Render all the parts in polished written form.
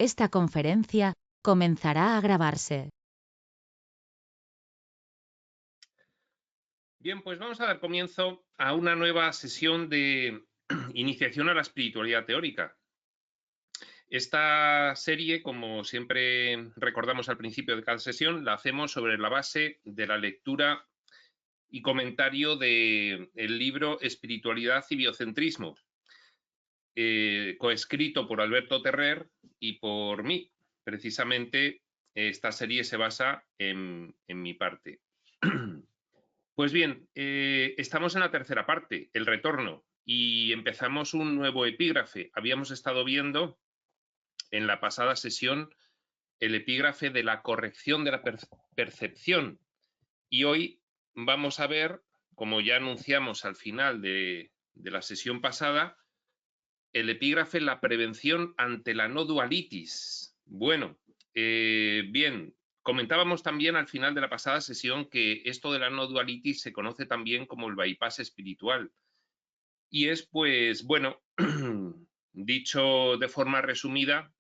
Esta conferencia comenzará a grabarse. Bien, pues vamos a dar comienzo a una nueva sesión de iniciación a la espiritualidad teórica. Esta serie, como siempre recordamos al principio de cada sesión, la hacemos sobre la base de la lectura y comentario del libro Espiritualidad y Biocentrismo, coescrito por Alberto Terrer y por mí. Precisamente esta serie se basa en mi parte. Pues bien, estamos en la tercera parte, el retorno, y empezamos un nuevo epígrafe. Habíamos estado viendo en la pasada sesión el epígrafe de la corrección de la percepción, y hoy vamos a ver, como ya anunciamos al final de la sesión pasada, el epígrafe la prevención ante la no dualitis. Bueno, bien, comentábamos también al final de la pasada sesión que esto de la no dualitis se conoce también como el bypass espiritual. Y es, pues, bueno, dicho de forma resumida,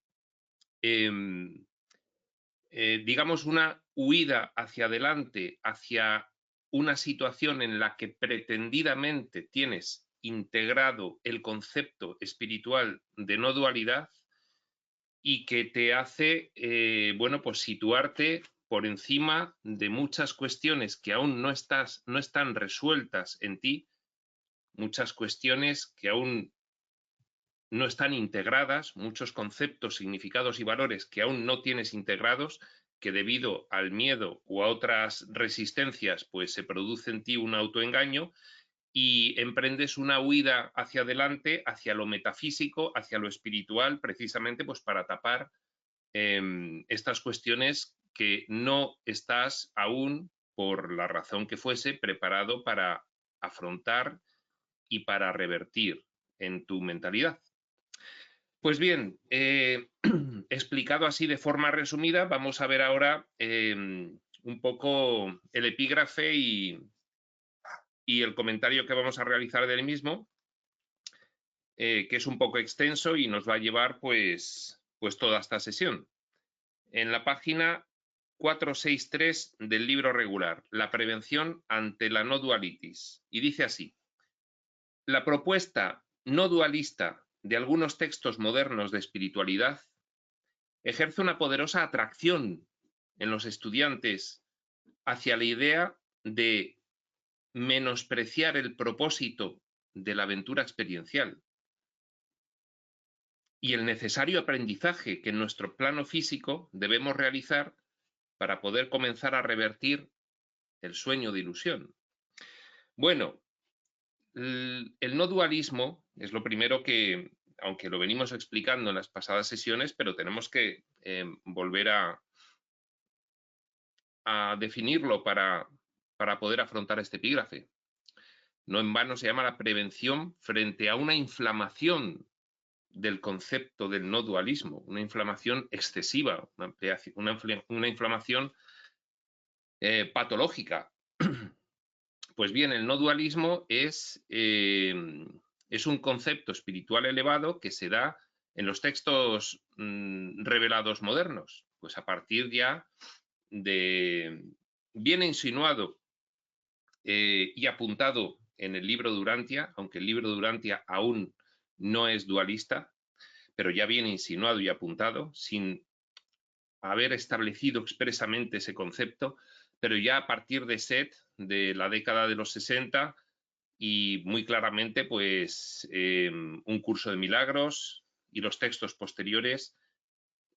digamos una huida hacia adelante, hacia una situación en la que pretendidamente tienes integrado el concepto espiritual de no dualidad y que te hace, bueno, pues situarte por encima de muchas cuestiones que aún no están resueltas en ti, muchas cuestiones que aún no están integradas, muchos conceptos, significados y valores que aún no tienes integrados, que debido al miedo o a otras resistencias, pues se produce en ti un autoengaño y emprendes una huida hacia adelante, hacia lo metafísico, hacia lo espiritual, precisamente pues para tapar estas cuestiones que no estás aún, por la razón que fuese, preparado para afrontar y para revertir en tu mentalidad. Pues bien, explicado así de forma resumida, vamos a ver ahora un poco el epígrafe y el comentario que vamos a realizar del mismo, que es un poco extenso y nos va a llevar pues toda esta sesión. En la página 463 del libro regular, la prevención ante la no dualitis. Y dice así: la propuesta no dualista de algunos textos modernos de espiritualidad ejerce una poderosa atracción en los estudiantes hacia la idea de menospreciar el propósito de la aventura experiencial y el necesario aprendizaje que en nuestro plano físico debemos realizar para poder comenzar a revertir el sueño de ilusión. Bueno, el no dualismo es lo primero que, aunque lo venimos explicando en las pasadas sesiones, pero tenemos que volver a definirlo para poder afrontar este epígrafe. No en vano se llama la prevención frente a una inflamación del concepto del no dualismo, una inflamación excesiva, una inflamación patológica. Pues bien, el no dualismo es un concepto espiritual elevado que se da en los textos revelados modernos, pues a partir ya de, viene insinuado y apuntado en el libro de Urantia, aunque el libro de Urantia aún no es dualista, pero ya viene insinuado y apuntado sin haber establecido expresamente ese concepto, pero ya a partir de Set, de la década de los 60, y muy claramente pues un curso de milagros y los textos posteriores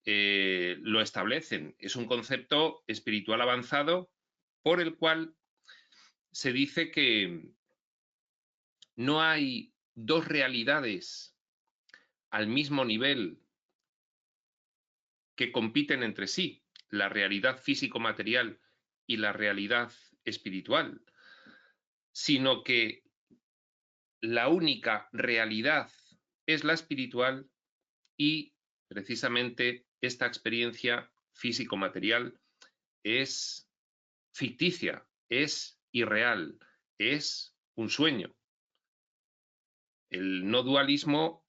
lo establecen. Es un concepto espiritual avanzado por el cual se dice que no hay dos realidades al mismo nivel que compiten entre sí, la realidad físico-material y la realidad espiritual, sino que la única realidad es la espiritual y precisamente esta experiencia físico-material es ficticia, es irreal, es un sueño. El no dualismo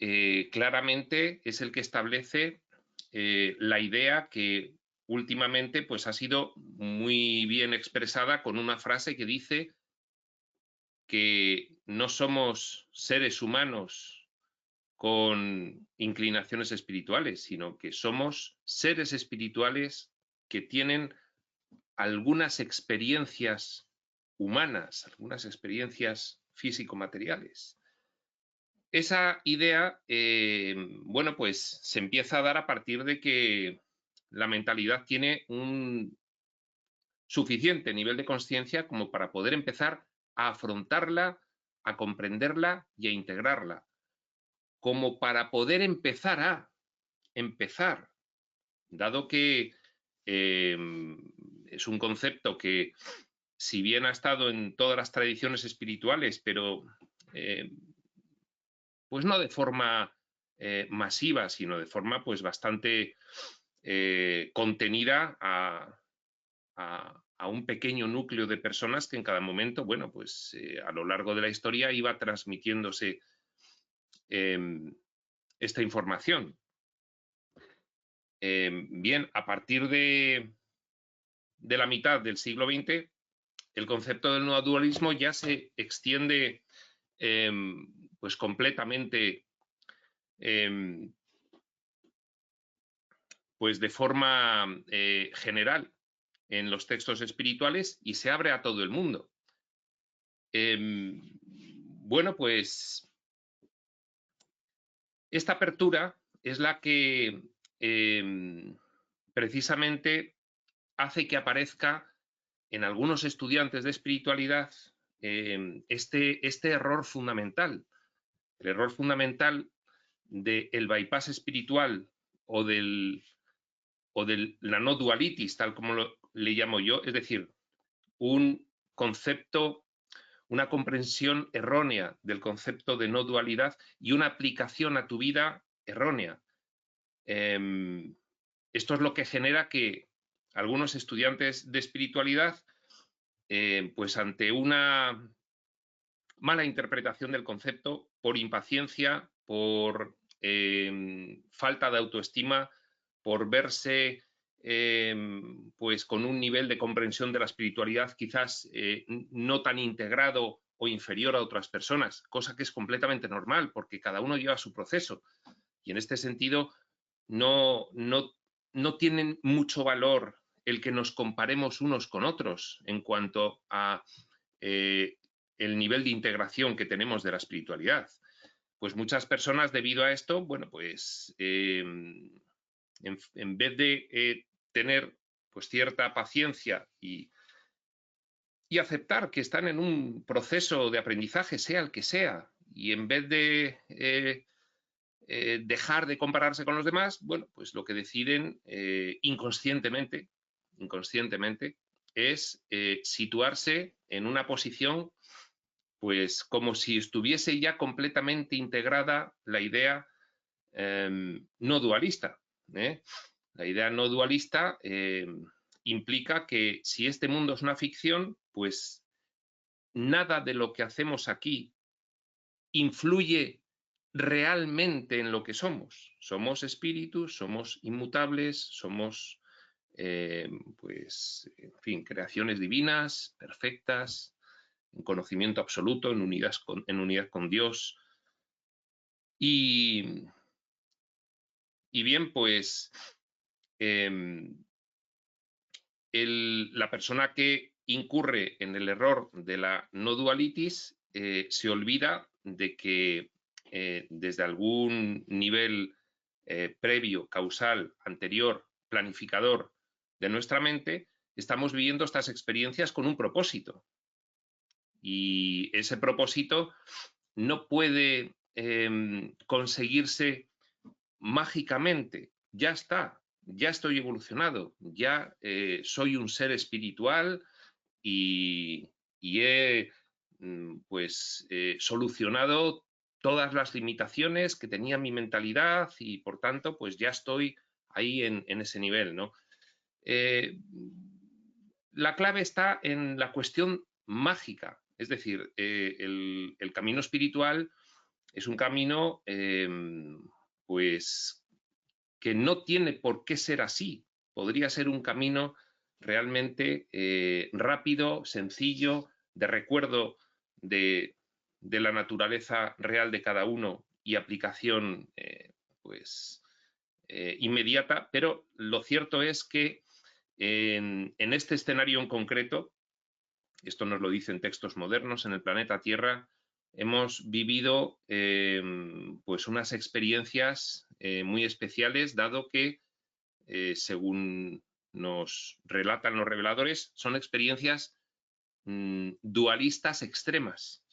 claramente es el que establece la idea que últimamente pues, ha sido muy bien expresada con una frase que dice que no somos seres humanos con inclinaciones espirituales, sino que somos seres espirituales que tienen algunas experiencias humanas, algunas experiencias físico-materiales. Esa idea, bueno, pues se empieza a dar a partir de que la mentalidad tiene un suficiente nivel de conciencia como para poder empezar a afrontarla, a comprenderla y a integrarla, como para poder empezar, dado que es un concepto que, si bien ha estado en todas las tradiciones espirituales, pero pues no de forma masiva, sino de forma pues bastante contenida a un pequeño núcleo de personas que en cada momento, bueno, pues a lo largo de la historia iba transmitiéndose esta información. Bien, a partir de la mitad del siglo XX, el concepto del no dualismo ya se extiende pues completamente pues de forma general en los textos espirituales y se abre a todo el mundo. Bueno, pues esta apertura es la que precisamente hace que aparezca en algunos estudiantes de espiritualidad este error fundamental. El error fundamental del bypass espiritual o de la no dualitis, tal como le llamo yo, es decir, un concepto, una comprensión errónea del concepto de no dualidad y una aplicación a tu vida errónea. Esto es lo que genera que algunos estudiantes de espiritualidad, pues ante una mala interpretación del concepto, por impaciencia, por falta de autoestima, por verse pues con un nivel de comprensión de la espiritualidad quizás no tan integrado o inferior a otras personas, cosa que es completamente normal porque cada uno lleva su proceso y en este sentido no tienen mucho valor el que nos comparemos unos con otros en cuanto a el nivel de integración que tenemos de la espiritualidad. Pues muchas personas, debido a esto, bueno, pues en vez de tener pues cierta paciencia y aceptar que están en un proceso de aprendizaje, sea el que sea, y en vez de dejar de compararse con los demás, bueno, pues lo que deciden inconscientemente es situarse en una posición pues como si estuviese ya completamente integrada la idea no dualista. La idea no dualista implica que si este mundo es una ficción, pues nada de lo que hacemos aquí influye realmente en lo que somos. Somos espíritus, somos inmutables, somos, pues, en fin, creaciones divinas, perfectas, en conocimiento absoluto, en unidad con Dios. Y bien, pues la persona que incurre en el error de la no dualitis se olvida de que desde algún nivel previo, causal, anterior, planificador de nuestra mente, estamos viviendo estas experiencias con un propósito. Y ese propósito no puede conseguirse mágicamente. Ya está, ya estoy evolucionado, ya soy un ser espiritual y he pues solucionado todas las limitaciones que tenía mi mentalidad y por tanto pues ya estoy ahí en ese nivel, ¿no? La clave está en la cuestión mágica, es decir, el camino espiritual es un camino pues que no tiene por qué ser así. Podría ser un camino realmente rápido, sencillo, de recuerdo de la naturaleza real de cada uno y aplicación inmediata, pero lo cierto es que en este escenario en concreto, esto nos lo dicen textos modernos, en el planeta Tierra hemos vivido pues unas experiencias muy especiales, dado que, según nos relatan los reveladores, son experiencias dualistas extremas.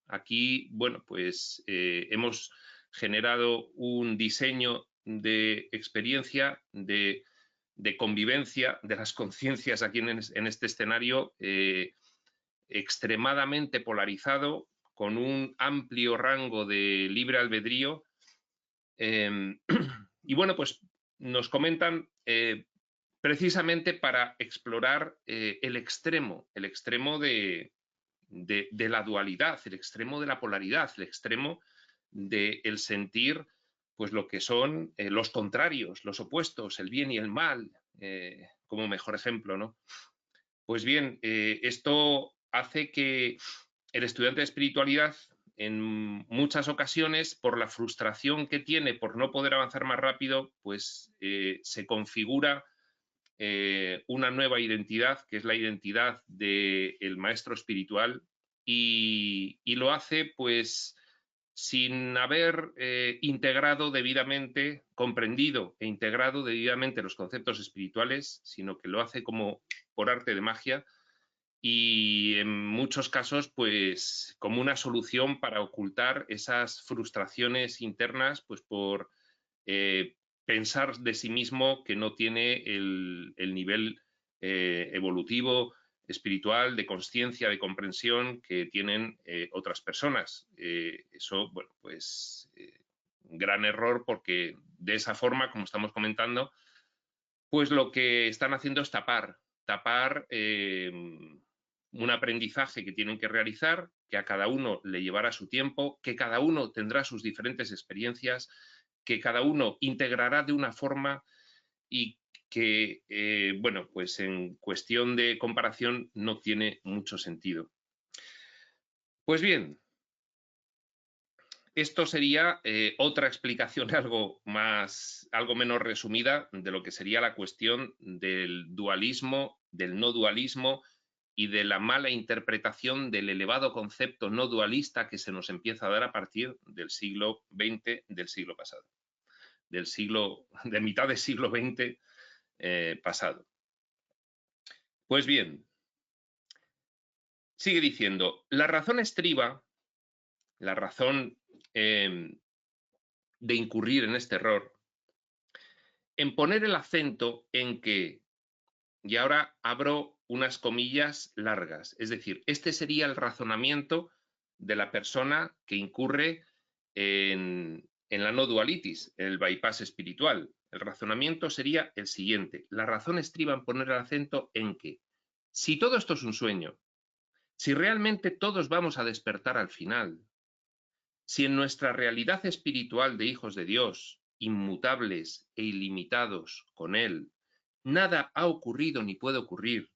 Aquí, bueno, pues hemos generado un diseño de experiencia, de convivencia de las conciencias aquí en este escenario extremadamente polarizado, con un amplio rango de libre albedrío. Y bueno, pues nos comentan precisamente para explorar el extremo de la dualidad, el extremo de la polaridad, el extremo del sentir pues lo que son los contrarios, los opuestos, el bien y el mal, como mejor ejemplo, ¿no? Pues bien, esto hace que el estudiante de espiritualidad, en muchas ocasiones, por la frustración que tiene por no poder avanzar más rápido, pues se configura una nueva identidad, que es la identidad del maestro espiritual, y lo hace pues sin haber integrado debidamente, comprendido e integrado debidamente los conceptos espirituales, sino que lo hace como por arte de magia y en muchos casos pues como una solución para ocultar esas frustraciones internas, pues por pensar de sí mismo que no tiene el nivel evolutivo, espiritual, de conciencia, de comprensión que tienen otras personas. Eso, bueno, pues gran error, porque de esa forma, como estamos comentando, pues lo que están haciendo es tapar un aprendizaje que tienen que realizar, que a cada uno le llevará su tiempo, que cada uno tendrá sus diferentes experiencias, que cada uno integrará de una forma y que, bueno, pues en cuestión de comparación no tiene mucho sentido. Pues bien, esto sería otra explicación algo menos resumida de lo que sería la cuestión del dualismo, del no dualismo y de la mala interpretación del elevado concepto no dualista que se nos empieza a dar a partir del siglo XX del siglo pasado, de mitad del siglo XX pasado. Pues bien, sigue diciendo, la razón estriba, la razón de incurrir en este error, en poner el acento en que, y ahora abro unas comillas largas, es decir, este sería el razonamiento de la persona que incurre en la no dualitis, en el bypass espiritual. El razonamiento sería el siguiente: la razón estriba en poner el acento en que, si todo esto es un sueño, si realmente todos vamos a despertar al final, si en nuestra realidad espiritual de hijos de Dios, inmutables e ilimitados con Él, nada ha ocurrido ni puede ocurrir,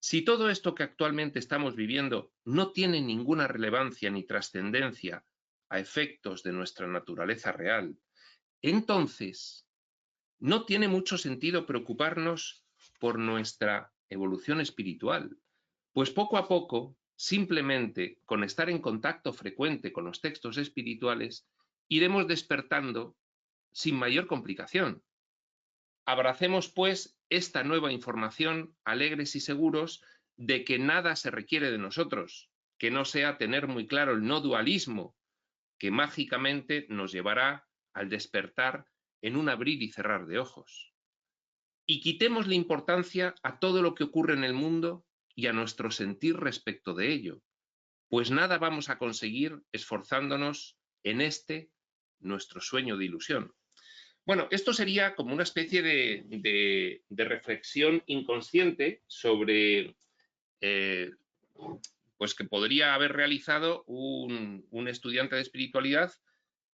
si todo esto que actualmente estamos viviendo no tiene ninguna relevancia ni trascendencia a efectos de nuestra naturaleza real, entonces no tiene mucho sentido preocuparnos por nuestra evolución espiritual, pues poco a poco, simplemente con estar en contacto frecuente con los textos espirituales, iremos despertando sin mayor complicación. Abracemos, pues, esta nueva información alegres y seguros de que nada se requiere de nosotros, que no sea tener muy claro el no dualismo, que mágicamente nos llevará al despertar en un abrir y cerrar de ojos. Y quitemos la importancia a todo lo que ocurre en el mundo y a nuestro sentir respecto de ello, pues nada vamos a conseguir esforzándonos en nuestro sueño de ilusión. Bueno, esto sería como una especie de reflexión inconsciente sobre pues que podría haber realizado un estudiante de espiritualidad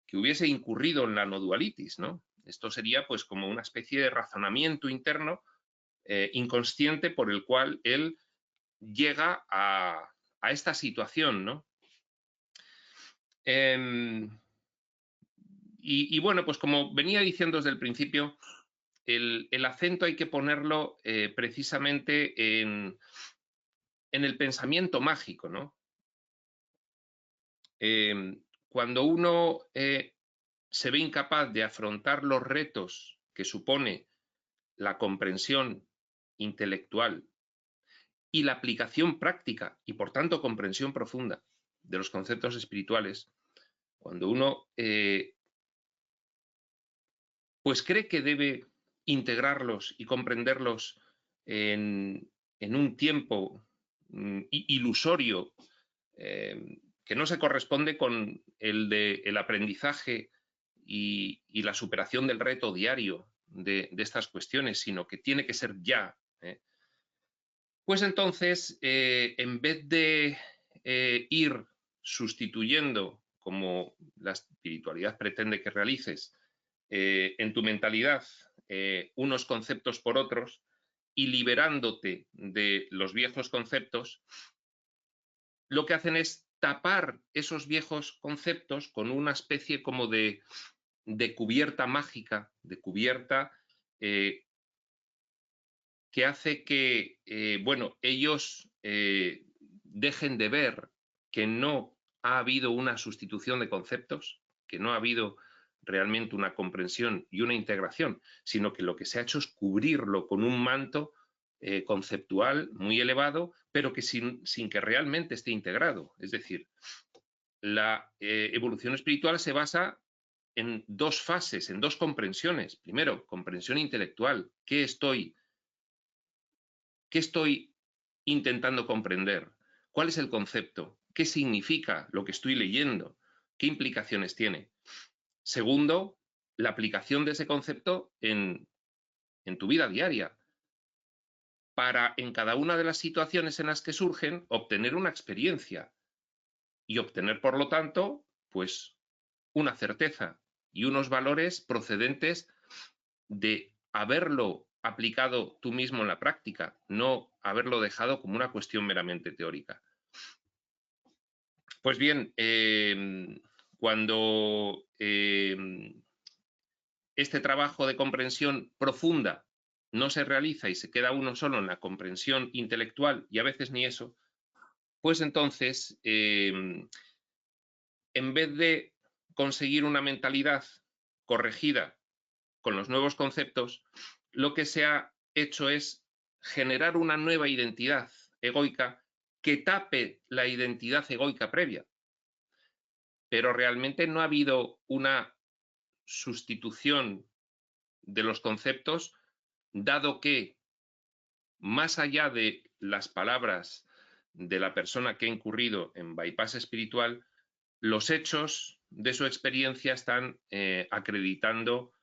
que hubiese incurrido en la no dualitis, ¿no? Esto sería pues como una especie de razonamiento interno inconsciente por el cual él llega a esta situación, ¿no? Y bueno, pues como venía diciendo desde el principio, el acento hay que ponerlo precisamente en el pensamiento mágico, ¿no? Cuando uno se ve incapaz de afrontar los retos que supone la comprensión intelectual y la aplicación práctica y por tanto comprensión profunda de los conceptos espirituales, cuando uno pues cree que debe integrarlos y comprenderlos en un tiempo ilusorio que no se corresponde con el del aprendizaje y la superación del reto diario de estas cuestiones, sino que tiene que ser ya. Pues entonces, en vez de ir sustituyendo, como la espiritualidad pretende que realices, en tu mentalidad unos conceptos por otros y liberándote de los viejos conceptos, lo que hacen es tapar esos viejos conceptos con una especie como de cubierta mágica, de cubierta que hace que, bueno, ellos dejen de ver que no ha habido una sustitución de conceptos, que no ha habido realmente una comprensión y una integración, sino que lo que se ha hecho es cubrirlo con un manto conceptual muy elevado, pero que sin que realmente esté integrado. Es decir, la evolución espiritual se basa en dos fases, en dos comprensiones. Primero, comprensión intelectual. ¿Qué estoy intentando comprender? ¿Cuál es el concepto? ¿Qué significa lo que estoy leyendo? ¿Qué implicaciones tiene? Segundo, la aplicación de ese concepto en tu vida diaria, para en cada una de las situaciones en las que surgen obtener una experiencia y obtener, por lo tanto, pues una certeza y unos valores procedentes de haberlo aplicado tú mismo en la práctica, no haberlo dejado como una cuestión meramente teórica. Pues bien, cuando este trabajo de comprensión profunda no se realiza y se queda uno solo en la comprensión intelectual, y a veces ni eso, pues entonces, en vez de conseguir una mentalidad corregida con los nuevos conceptos, lo que se ha hecho es generar una nueva identidad egoica que tape la identidad egoica previa. Pero realmente no ha habido una sustitución de los conceptos, dado que, más allá de las palabras de la persona que ha incurrido en bypass espiritual, los hechos de su experiencia están acreditando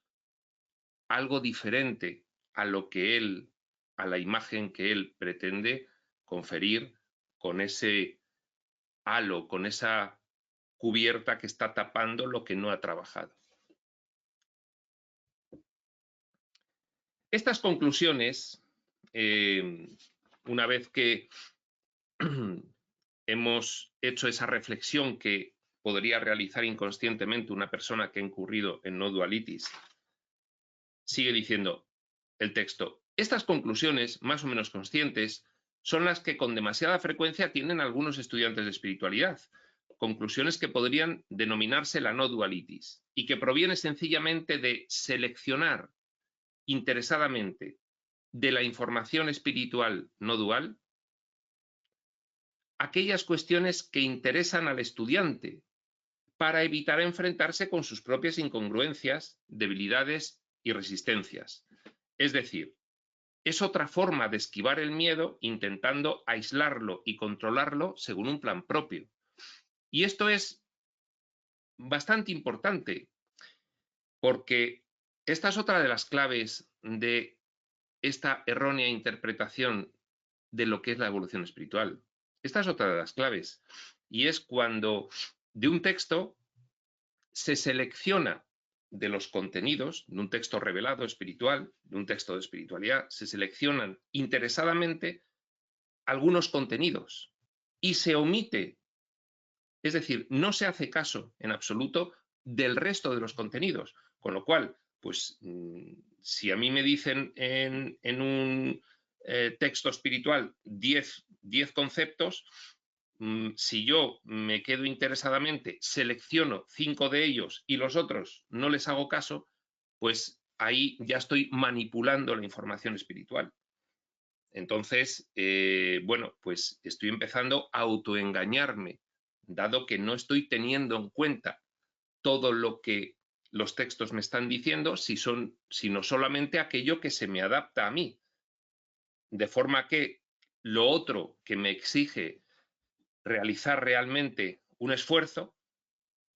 algo diferente a lo que él, a la imagen que él pretende conferir con ese halo, con esa cubierta que está tapando lo que no ha trabajado. Estas conclusiones, una vez que hemos hecho esa reflexión que podría realizar inconscientemente una persona que ha incurrido en no dualitis, sigue diciendo el texto: estas conclusiones, más o menos conscientes, son las que con demasiada frecuencia tienen algunos estudiantes de espiritualidad, conclusiones que podrían denominarse la no dualitis y que proviene sencillamente de seleccionar interesadamente de la información espiritual no dual aquellas cuestiones que interesan al estudiante para evitar enfrentarse con sus propias incongruencias, debilidades y resistencias. Es decir, es otra forma de esquivar el miedo intentando aislarlo y controlarlo según un plan propio. Y esto es bastante importante porque esta es otra de las claves de esta errónea interpretación de lo que es la evolución espiritual. Esta es otra de las claves, y es cuando de un texto se selecciona de los contenidos de un texto revelado espiritual, de un texto de espiritualidad, se seleccionan interesadamente algunos contenidos y se omite, es decir, no se hace caso en absoluto del resto de los contenidos, con lo cual, pues si a mí me dicen en un texto espiritual 10 conceptos, si yo me quedo interesadamente, selecciono 5 de ellos y los otros no les hago caso, pues ahí ya estoy manipulando la información espiritual. Entonces, bueno, pues estoy empezando a autoengañarme, dado que no estoy teniendo en cuenta todo lo que los textos me están diciendo, sino solamente aquello que se me adapta a mí. De forma que lo otro que me exige realizar realmente un esfuerzo,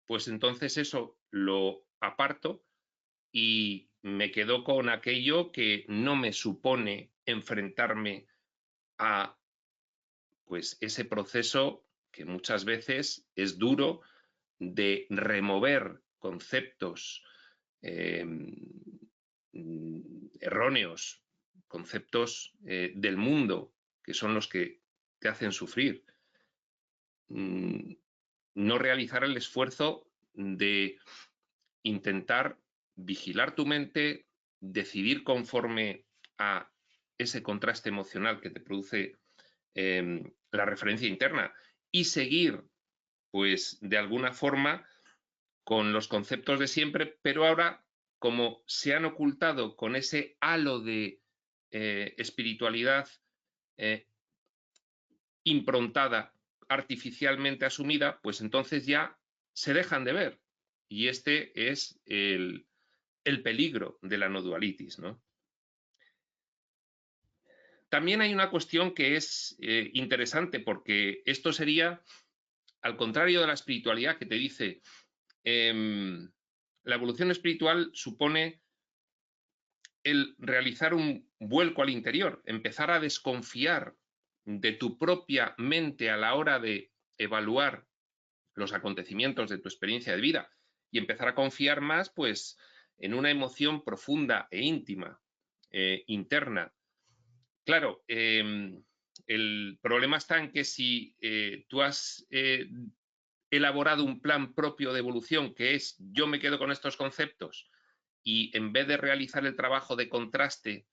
pues entonces eso lo aparto y me quedo con aquello que no me supone enfrentarme a pues ese proceso que muchas veces es duro de remover conceptos erróneos, conceptos del mundo, que son los que te hacen sufrir. No realizar el esfuerzo de intentar vigilar tu mente, decidir conforme a ese contraste emocional que te produce la referencia interna y seguir, pues, de alguna forma con los conceptos de siempre, pero ahora, como se han ocultado con ese halo de espiritualidad improntada, artificialmente asumida, pues entonces ya se dejan de ver. Y este es el peligro de la no dualitis, ¿no? También hay una cuestión que es interesante, porque esto sería, al contrario de la espiritualidad que te dice, la evolución espiritual supone el realizar un vuelco al interior, empezar a desconfiar de tu propia mente a la hora de evaluar los acontecimientos de tu experiencia de vida y empezar a confiar más, pues, en una emoción profunda e íntima, interna. Claro, el problema está en que si tú has elaborado un plan propio de evolución, que es yo me quedo con estos conceptos, y en vez de realizar el trabajo de contraste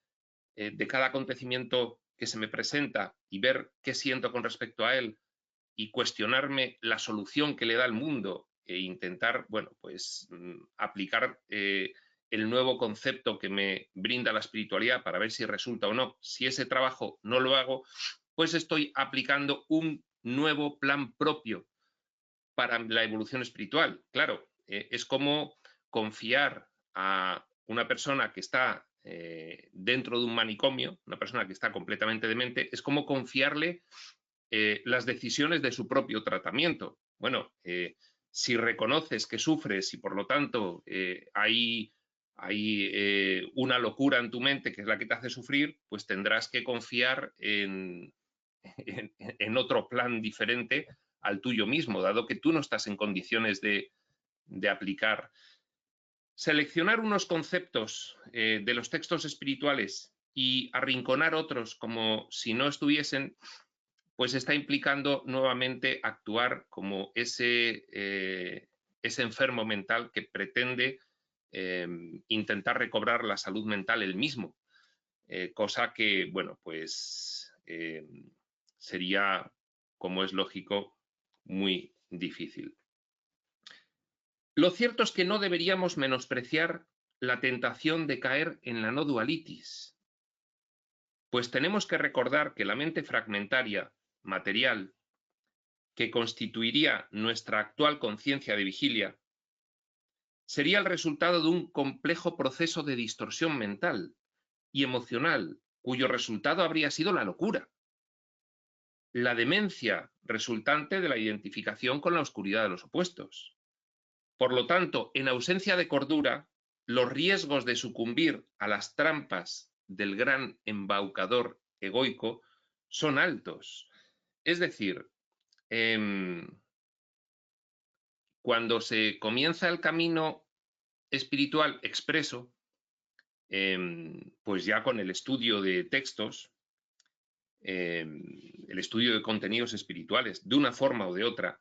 de cada acontecimiento que se me presenta y ver qué siento con respecto a él y cuestionarme la solución que le da al mundo e intentar, bueno, pues aplicar el nuevo concepto que me brinda la espiritualidad para ver si resulta o no. Si ese trabajo no lo hago, pues estoy aplicando un nuevo plan propio para la evolución espiritual. Claro, es como confiar a una persona que está dentro de un manicomio, una persona que está completamente demente, es como confiarle las decisiones de su propio tratamiento. Bueno, si reconoces que sufres y por lo tanto hay una locura en tu mente que es la que te hace sufrir, pues tendrás que confiar en otro plan diferente al tuyo mismo, dado que tú no estás en condiciones de aplicar. Seleccionar unos conceptos de los textos espirituales y arrinconar otros como si no estuviesen, pues está implicando nuevamente actuar como ese enfermo mental que pretende intentar recobrar la salud mental él mismo, cosa que, bueno, pues sería, como es lógico, muy difícil. Lo cierto es que no deberíamos menospreciar la tentación de caer en la no dualitis, pues tenemos que recordar que la mente fragmentaria, material, que constituiría nuestra actual conciencia de vigilia, sería el resultado de un complejo proceso de distorsión mental y emocional, cuyo resultado habría sido la locura, la demencia resultante de la identificación con la oscuridad de los opuestos. Por lo tanto, en ausencia de cordura, los riesgos de sucumbir a las trampas del gran embaucador egoico son altos. Es decir, cuando se comienza el camino espiritual expreso, pues ya con el estudio de textos, el estudio de contenidos espirituales, de una forma o de otra,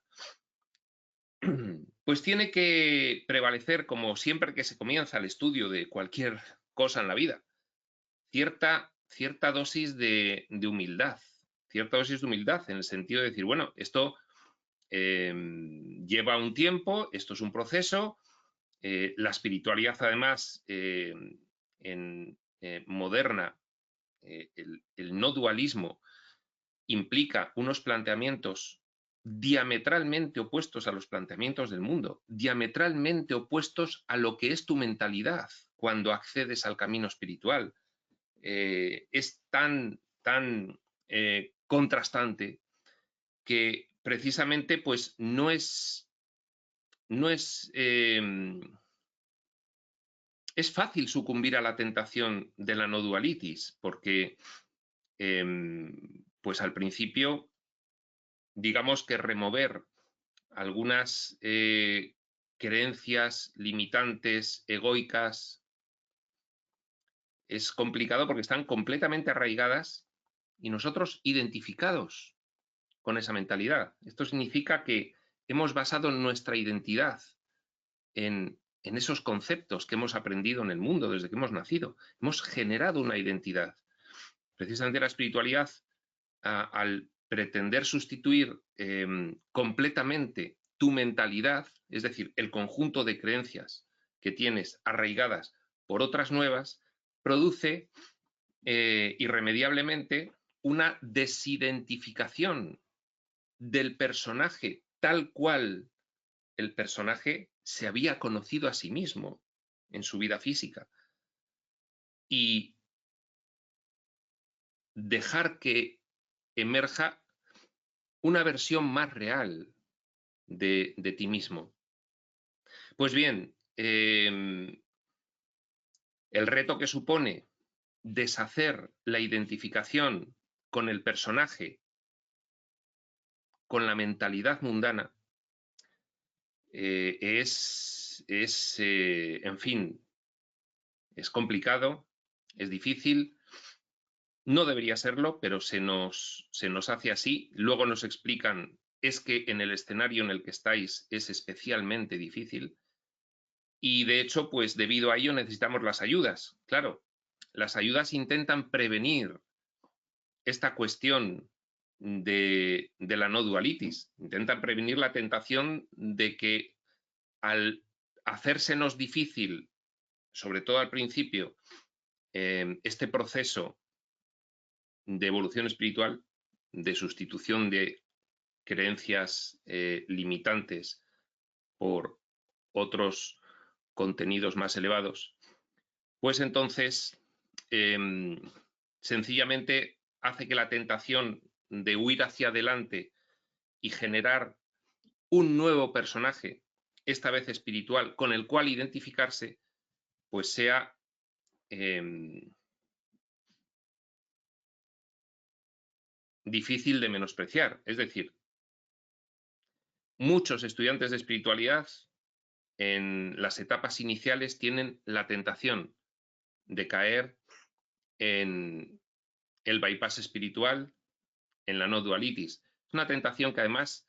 pues tiene que prevalecer, como siempre que se comienza el estudio de cualquier cosa en la vida, cierta dosis de humildad, en el sentido de decir, bueno, esto lleva un tiempo, esto es un proceso, la espiritualidad además moderna, el no dualismo implica unos planteamientos diametralmente opuestos a los planteamientos del mundo, diametralmente opuestos a lo que es tu mentalidad cuando accedes al camino espiritual. Es tan contrastante que precisamente pues no es fácil sucumbir a la tentación de la no dualitis, porque pues al principio, digamos que remover algunas creencias limitantes, egoicas, es complicado porque están completamente arraigadas y nosotros identificados con esa mentalidad. Esto significa que hemos basado nuestra identidad en esos conceptos que hemos aprendido en el mundo desde que hemos nacido. Hemos generado una identidad. Precisamente la espiritualidad, al pretender sustituir completamente tu mentalidad, es decir, el conjunto de creencias que tienes arraigadas por otras nuevas, produce irremediablemente una desidentificación del personaje tal cual el personaje se había conocido a sí mismo en su vida física, y dejar que emerja una versión más real de ti mismo. Pues bien, el reto que supone deshacer la identificación con el personaje, con la mentalidad mundana, en fin, es complicado, es difícil, no debería serlo, pero se nos hace así. Luego nos explican, es que en el escenario en el que estáis es especialmente difícil, y de hecho, pues debido a ello necesitamos las ayudas. Claro, las ayudas intentan prevenir esta cuestión de la no dualitis, intentan prevenir la tentación de que al hacérsenos difícil, sobre todo al principio, este proceso de evolución espiritual, de sustitución de creencias limitantes por otros contenidos más elevados, pues entonces sencillamente hace que la tentación de huir hacia adelante y generar un nuevo personaje, esta vez espiritual, con el cual identificarse, pues sea difícil de menospreciar. Es decir, muchos estudiantes de espiritualidad en las etapas iniciales tienen la tentación de caer en el bypass espiritual, en la no dualitis. Es una tentación que además,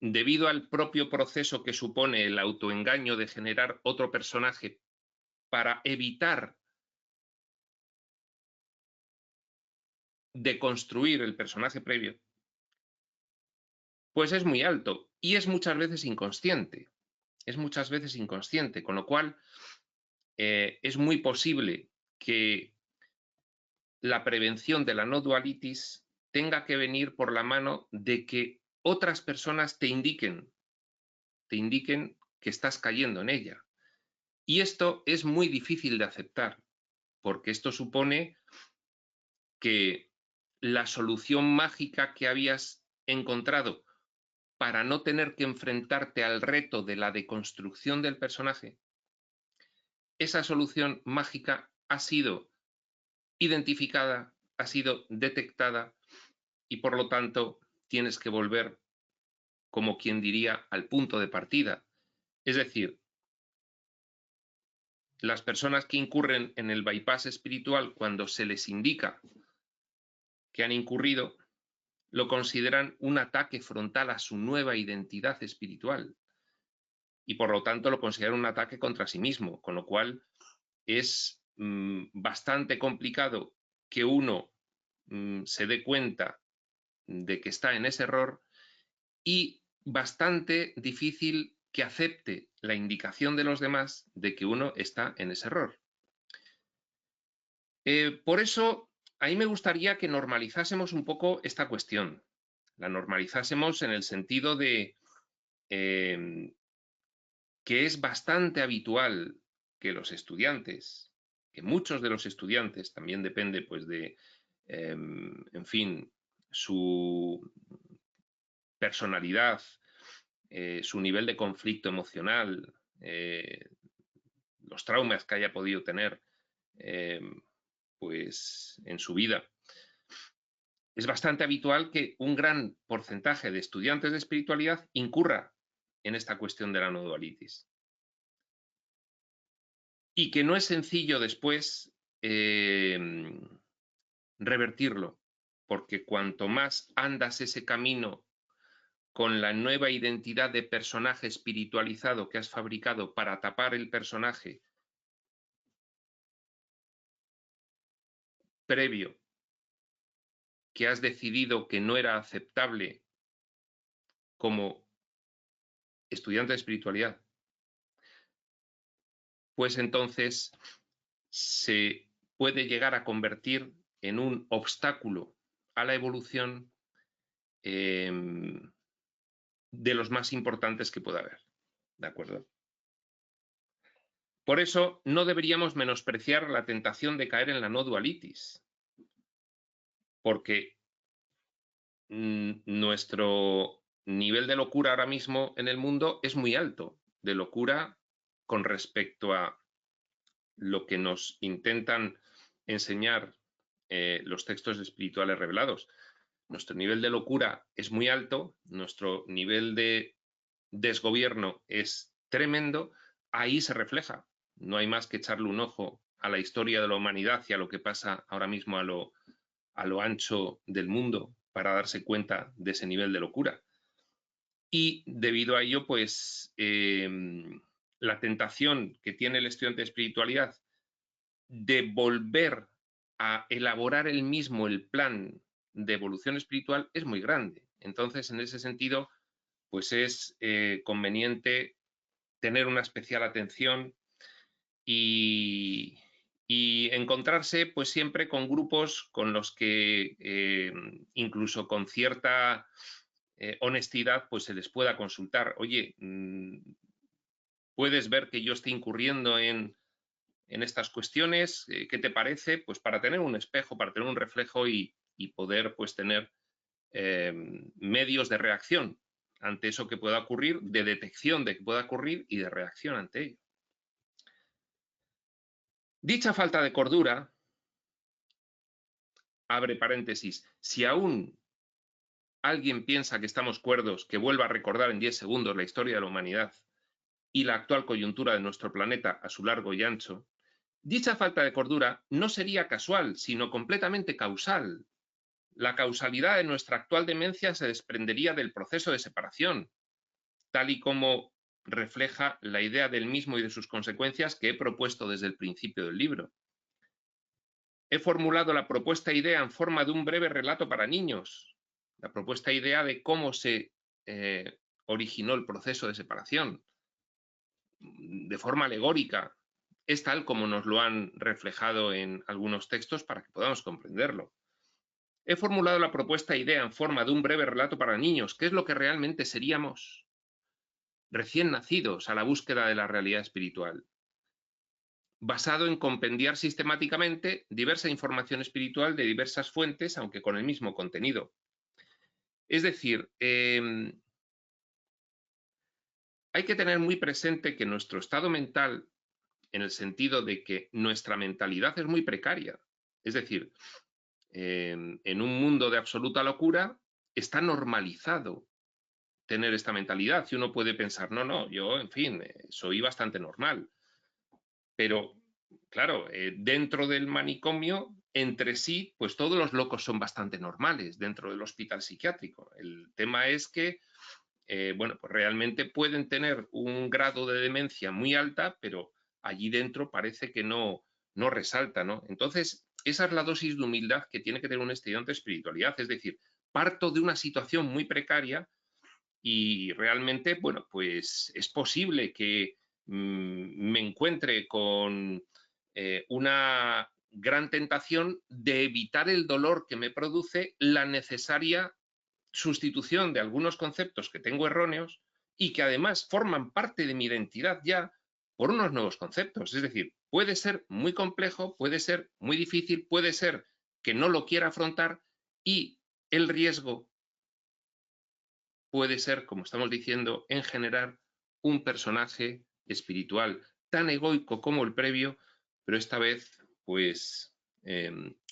debido al propio proceso que supone el autoengaño de generar otro personaje para evitar deconstruir el personaje previo, pues es muy alto y es muchas veces inconsciente. Es muchas veces inconsciente, con lo cual es muy posible que la prevención de la no dualitis tenga que venir por la mano de que otras personas te indiquen que estás cayendo en ella. Y esto es muy difícil de aceptar, porque esto supone que la solución mágica que habías encontrado para no tener que enfrentarte al reto de la deconstrucción del personaje, esa solución mágica ha sido identificada, ha sido detectada, y por lo tanto tienes que volver, como quien diría, al punto de partida. Es decir, las personas que incurren en el bypass espiritual, cuando se les indica que han incurrido, lo consideran un ataque frontal a su nueva identidad espiritual y por lo tanto lo consideran un ataque contra sí mismo, con lo cual es bastante complicado que uno se dé cuenta de que está en ese error y bastante difícil que acepte la indicación de los demás de que uno está en ese error. Por eso, a mí me gustaría que normalizásemos un poco esta cuestión. La normalizásemos en el sentido de que es bastante habitual que los estudiantes, que muchos de los estudiantes, también depende pues de, en fin, su personalidad, su nivel de conflicto emocional, los traumas que haya podido tener pues en su vida. Es bastante habitual que un gran porcentaje de estudiantes de espiritualidad incurra en esta cuestión de la no dualitis. Y que no es sencillo después revertirlo, porque cuanto más andas ese camino con la nueva identidad de personaje espiritualizado que has fabricado para tapar el personaje previo que has decidido que no era aceptable como estudiante de espiritualidad, pues entonces se puede llegar a convertir en un obstáculo a la evolución de los más importantes que pueda haber. ¿De acuerdo? Por eso no deberíamos menospreciar la tentación de caer en la no dualitis, porque nuestro nivel de locura ahora mismo en el mundo es muy alto, de locura con respecto a lo que nos intentan enseñar los textos espirituales revelados. Nuestro nivel de locura es muy alto, nuestro nivel de desgobierno es tremendo, ahí se refleja. No hay más que echarle un ojo a la historia de la humanidad y a lo que pasa ahora mismo a lo ancho del mundo para darse cuenta de ese nivel de locura. Y debido a ello, pues la tentación que tiene el estudiante de espiritualidad de volver a elaborar él mismo el plan de evolución espiritual es muy grande. Entonces, en ese sentido, pues es conveniente tener una especial atención y encontrarse pues siempre con grupos con los que incluso con cierta honestidad pues se les pueda consultar. Oye, ¿puedes ver que yo estoy incurriendo en estas cuestiones? ¿Qué te parece? Pues para tener un espejo, para tener un reflejo y poder pues tener medios de reacción ante eso que pueda ocurrir, de detección de que pueda ocurrir y de reacción ante ello. Dicha falta de cordura, abre paréntesis, si aún alguien piensa que estamos cuerdos, que vuelva a recordar en 10 segundos la historia de la humanidad y la actual coyuntura de nuestro planeta a su largo y ancho, dicha falta de cordura no sería casual, sino completamente causal. La causalidad de nuestra actual demencia se desprendería del proceso de separación, tal y como refleja la idea del mismo y de sus consecuencias que he propuesto desde el principio del libro. He formulado la propuesta idea en forma de un breve relato para niños, la propuesta idea de cómo se originó el proceso de separación, de forma alegórica. Es tal como nos lo han reflejado en algunos textos para que podamos comprenderlo. He formulado la propuesta idea en forma de un breve relato para niños, ¿qué es lo que realmente seríamos? Recién nacidos a la búsqueda de la realidad espiritual, basado en compendiar sistemáticamente diversa información espiritual de diversas fuentes, aunque con el mismo contenido. Es decir, hay que tener muy presente que nuestro estado mental, en el sentido de que nuestra mentalidad es muy precaria, es decir, en un mundo de absoluta locura está normalizado tener esta mentalidad y uno puede pensar, no, yo, en fin, soy bastante normal. Pero, claro, dentro del manicomio, entre sí, pues todos los locos son bastante normales dentro del hospital psiquiátrico. El tema es que, bueno, pues realmente pueden tener un grado de demencia muy alta, pero allí dentro parece que no resalta, ¿no? Entonces, esa es la dosis de humildad que tiene que tener un estudiante de espiritualidad. Es decir, parto de una situación muy precaria y realmente, bueno, pues es posible que me encuentre con una gran tentación de evitar el dolor que me produce la necesaria sustitución de algunos conceptos que tengo erróneos y que además forman parte de mi identidad ya por unos nuevos conceptos. Es decir, puede ser muy complejo, puede ser muy difícil, puede ser que no lo quiera afrontar y el riesgo puede ser, como estamos diciendo, en generar un personaje espiritual tan egoico como el previo, pero esta vez, pues,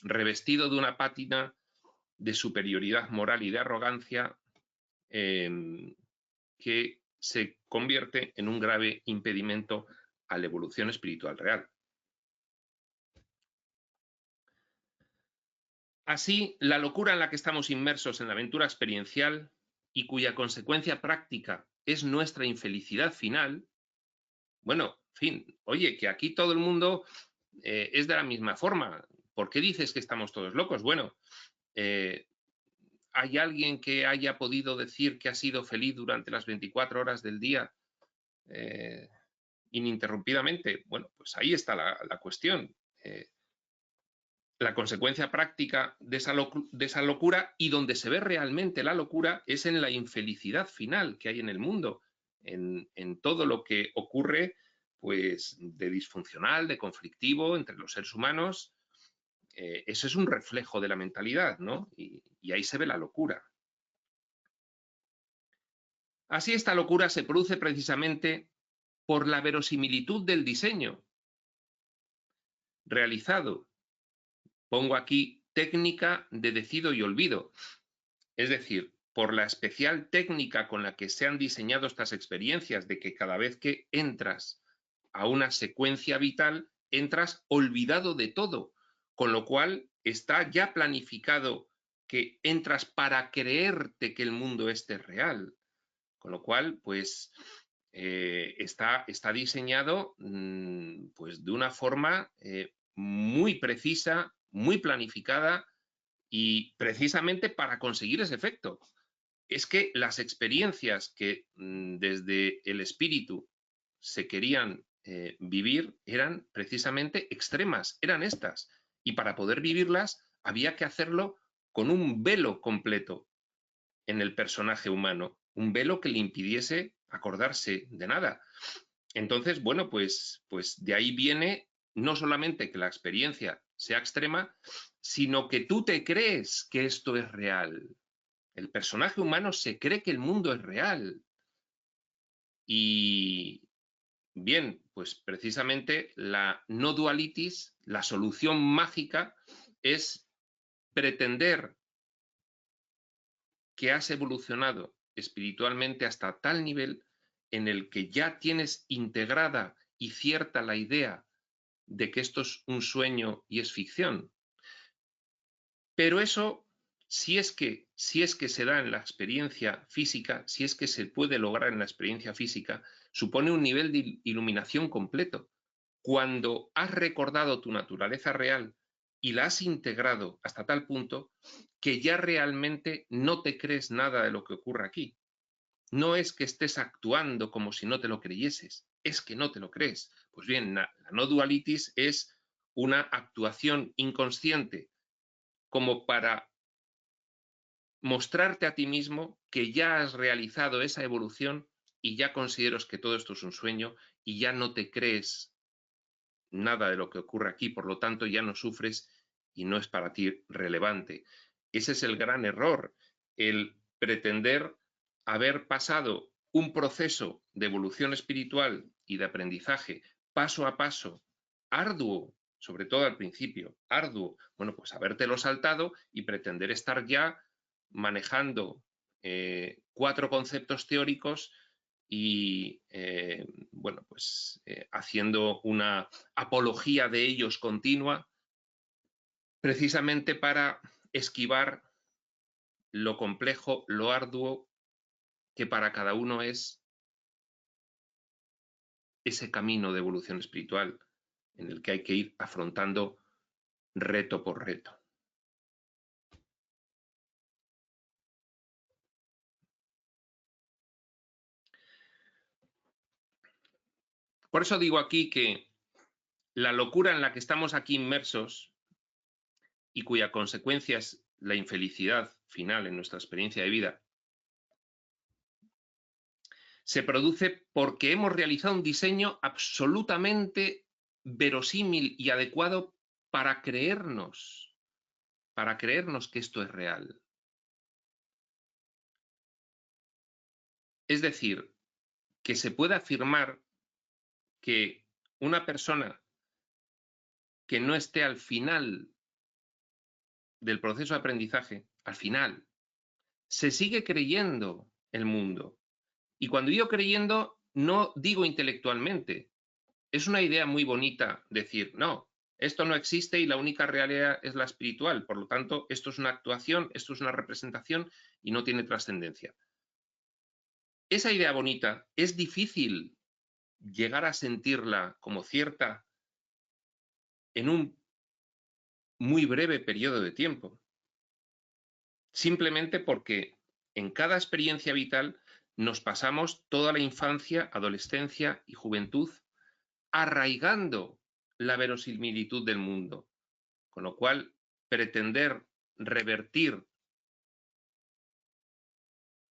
revestido de una pátina de superioridad moral y de arrogancia que se convierte en un grave impedimento a la evolución espiritual real. Así, la locura en la que estamos inmersos en la aventura experiencial y cuya consecuencia práctica es nuestra infelicidad final, bueno, en fin, oye, que aquí todo el mundo es de la misma forma. ¿Por qué dices que estamos todos locos? Bueno, ¿hay alguien que haya podido decir que ha sido feliz durante las 24 horas del día ininterrumpidamente? Bueno, pues ahí está la cuestión. La consecuencia práctica de esa locura y donde se ve realmente la locura es en la infelicidad final que hay en el mundo, en todo lo que ocurre pues de disfuncional, de conflictivo entre los seres humanos. Eso es un reflejo de la mentalidad, ¿no? Y ahí se ve la locura. Así esta locura se produce precisamente por la verosimilitud del diseño realizado. Pongo aquí técnica de decido y olvido. Es decir, por la especial técnica con la que se han diseñado estas experiencias, de que cada vez que entras a una secuencia vital, entras olvidado de todo, con lo cual está ya planificado que entras para creerte que el mundo este es real. Con lo cual, pues, está diseñado pues, de una forma muy precisa, muy planificada y precisamente para conseguir ese efecto. Es que las experiencias que desde el espíritu se querían vivir eran precisamente extremas, eran estas. Y para poder vivirlas había que hacerlo con un velo completo en el personaje humano, un velo que le impidiese acordarse de nada. Entonces, bueno, pues de ahí viene no solamente que la experiencia sea extrema, sino que tú te crees que esto es real. El personaje humano se cree que el mundo es real. Y bien, pues precisamente la no dualitis, la solución mágica, es pretender que has evolucionado espiritualmente hasta tal nivel en el que ya tienes integrada y cierta la idea de que esto es un sueño y es ficción. Pero eso, si es que se da en la experiencia física, si es que se puede lograr en la experiencia física, supone un nivel de iluminación completo. Cuando has recordado tu naturaleza real y la has integrado hasta tal punto que ya realmente no te crees nada de lo que ocurre aquí. No es que estés actuando como si no te lo creyeses, es que no te lo crees. Pues bien, la no dualitis es una actuación inconsciente como para mostrarte a ti mismo que ya has realizado esa evolución y ya consideras que todo esto es un sueño y ya no te crees nada de lo que ocurre aquí, por lo tanto ya no sufres y no es para ti relevante. Ese es el gran error, el pretender haber pasado un proceso de evolución espiritual y de aprendizaje paso a paso, arduo, sobre todo al principio, arduo, bueno, pues habértelo saltado y pretender estar ya manejando 4 conceptos teóricos y bueno, pues haciendo una apología de ellos continua, precisamente para esquivar lo complejo, lo arduo que para cada uno es ese camino de evolución espiritual en el que hay que ir afrontando reto por reto. Por eso digo aquí que la locura en la que estamos aquí inmersos y cuya consecuencia es la infelicidad final en nuestra experiencia de vida, se produce porque hemos realizado un diseño absolutamente verosímil y adecuado para creernos que esto es real. Es decir, que se puede afirmar que una persona que no esté al final del proceso de aprendizaje, al final, se sigue creyendo el mundo. Y cuando digo creyendo, no digo intelectualmente. Es una idea muy bonita decir, no, esto no existe y la única realidad es la espiritual. Por lo tanto, esto es una actuación, esto es una representación y no tiene trascendencia. Esa idea bonita es difícil llegar a sentirla como cierta en un muy breve periodo de tiempo. Simplemente porque en cada experiencia vital nos pasamos toda la infancia, adolescencia y juventud arraigando la verosimilitud del mundo, con lo cual pretender revertir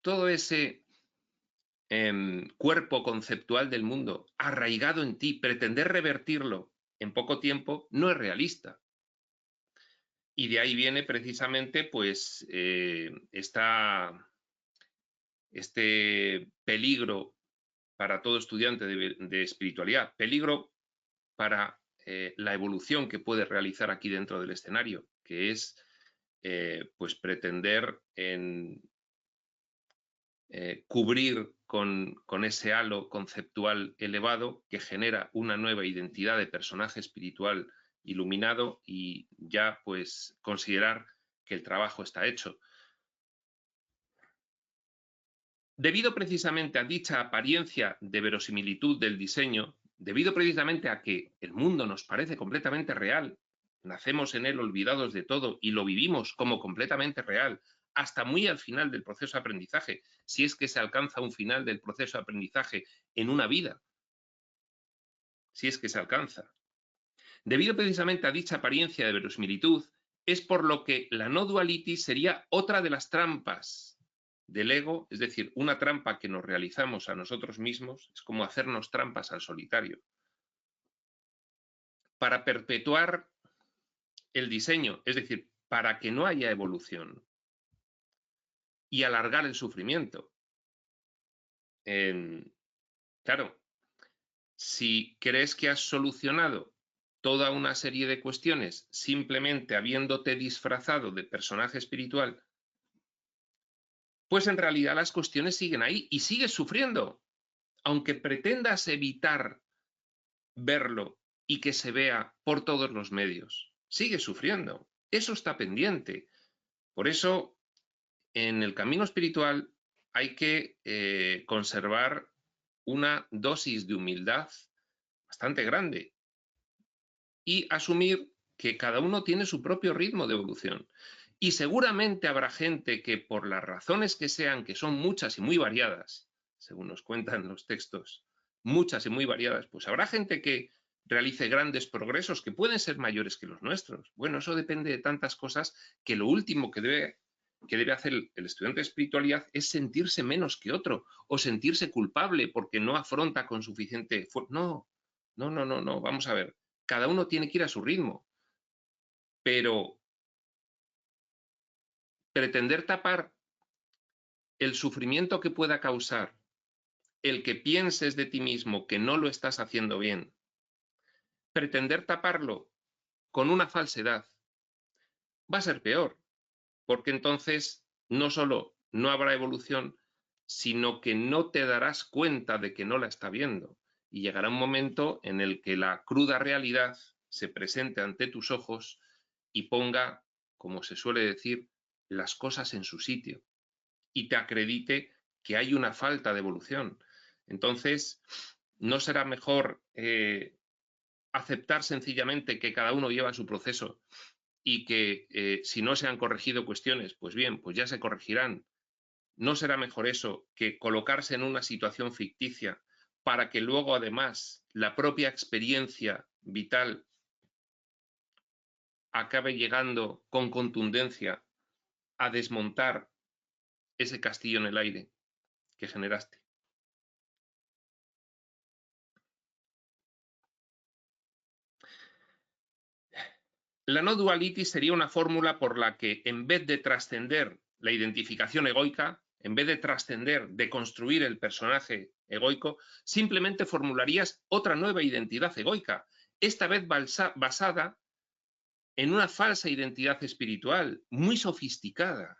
todo ese cuerpo conceptual del mundo arraigado en ti, pretender revertirlo en poco tiempo no es realista. Y de ahí viene precisamente pues este peligro para todo estudiante de espiritualidad, peligro para la evolución que puede realizar aquí dentro del escenario, que es pues pretender cubrir con ese halo conceptual elevado que genera una nueva identidad de personaje espiritual iluminado y ya pues considerar que el trabajo está hecho. Debido precisamente a dicha apariencia de verosimilitud del diseño, debido precisamente a que el mundo nos parece completamente real, nacemos en él olvidados de todo y lo vivimos como completamente real, hasta muy al final del proceso de aprendizaje, si es que se alcanza un final del proceso de aprendizaje en una vida, si es que se alcanza. Debido precisamente a dicha apariencia de verosimilitud, es por lo que la no dualitis sería otra de las trampas del ego, es decir, una trampa que nos realizamos a nosotros mismos, es como hacernos trampas al solitario, para perpetuar el diseño, es decir, para que no haya evolución y alargar el sufrimiento. Claro, si crees que has solucionado toda una serie de cuestiones simplemente habiéndote disfrazado de personaje espiritual, pues en realidad las cuestiones siguen ahí y sigues sufriendo, aunque pretendas evitar verlo y que se vea por todos los medios. Sigues sufriendo, eso está pendiente. Por eso, en el camino espiritual hay que conservar una dosis de humildad bastante grande y asumir que cada uno tiene su propio ritmo de evolución. Y seguramente habrá gente que por las razones que sean, que son muchas y muy variadas, según nos cuentan los textos, muchas y muy variadas, pues habrá gente que realice grandes progresos que pueden ser mayores que los nuestros. Bueno, eso depende de tantas cosas que lo último que debe hacer el estudiante de espiritualidad es sentirse menos que otro o sentirse culpable porque no afronta con suficiente fuerza. No, vamos a ver. Cada uno tiene que ir a su ritmo, pero pretender tapar el sufrimiento que pueda causar el que pienses de ti mismo que no lo estás haciendo bien, pretender taparlo con una falsedad, va a ser peor, porque entonces no solo no habrá evolución, sino que no te darás cuenta de que no la está viendo. Y llegará un momento en el que la cruda realidad se presente ante tus ojos y ponga, como se suele decir, las cosas en su sitio y te acredite que hay una falta de evolución. Entonces, ¿no será mejor aceptar sencillamente que cada uno lleva su proceso y que si no se han corregido cuestiones, pues bien, pues ya se corregirán? ¿No será mejor eso que colocarse en una situación ficticia para que luego, además, la propia experiencia vital acabe llegando con contundencia a desmontar ese castillo en el aire que generaste? La no dualitis sería una fórmula por la que, en vez de trascender la identificación egoica, en vez de trascender, de construir el personaje egoico, simplemente formularías otra nueva identidad egoica, esta vez basada en una falsa identidad espiritual, muy sofisticada,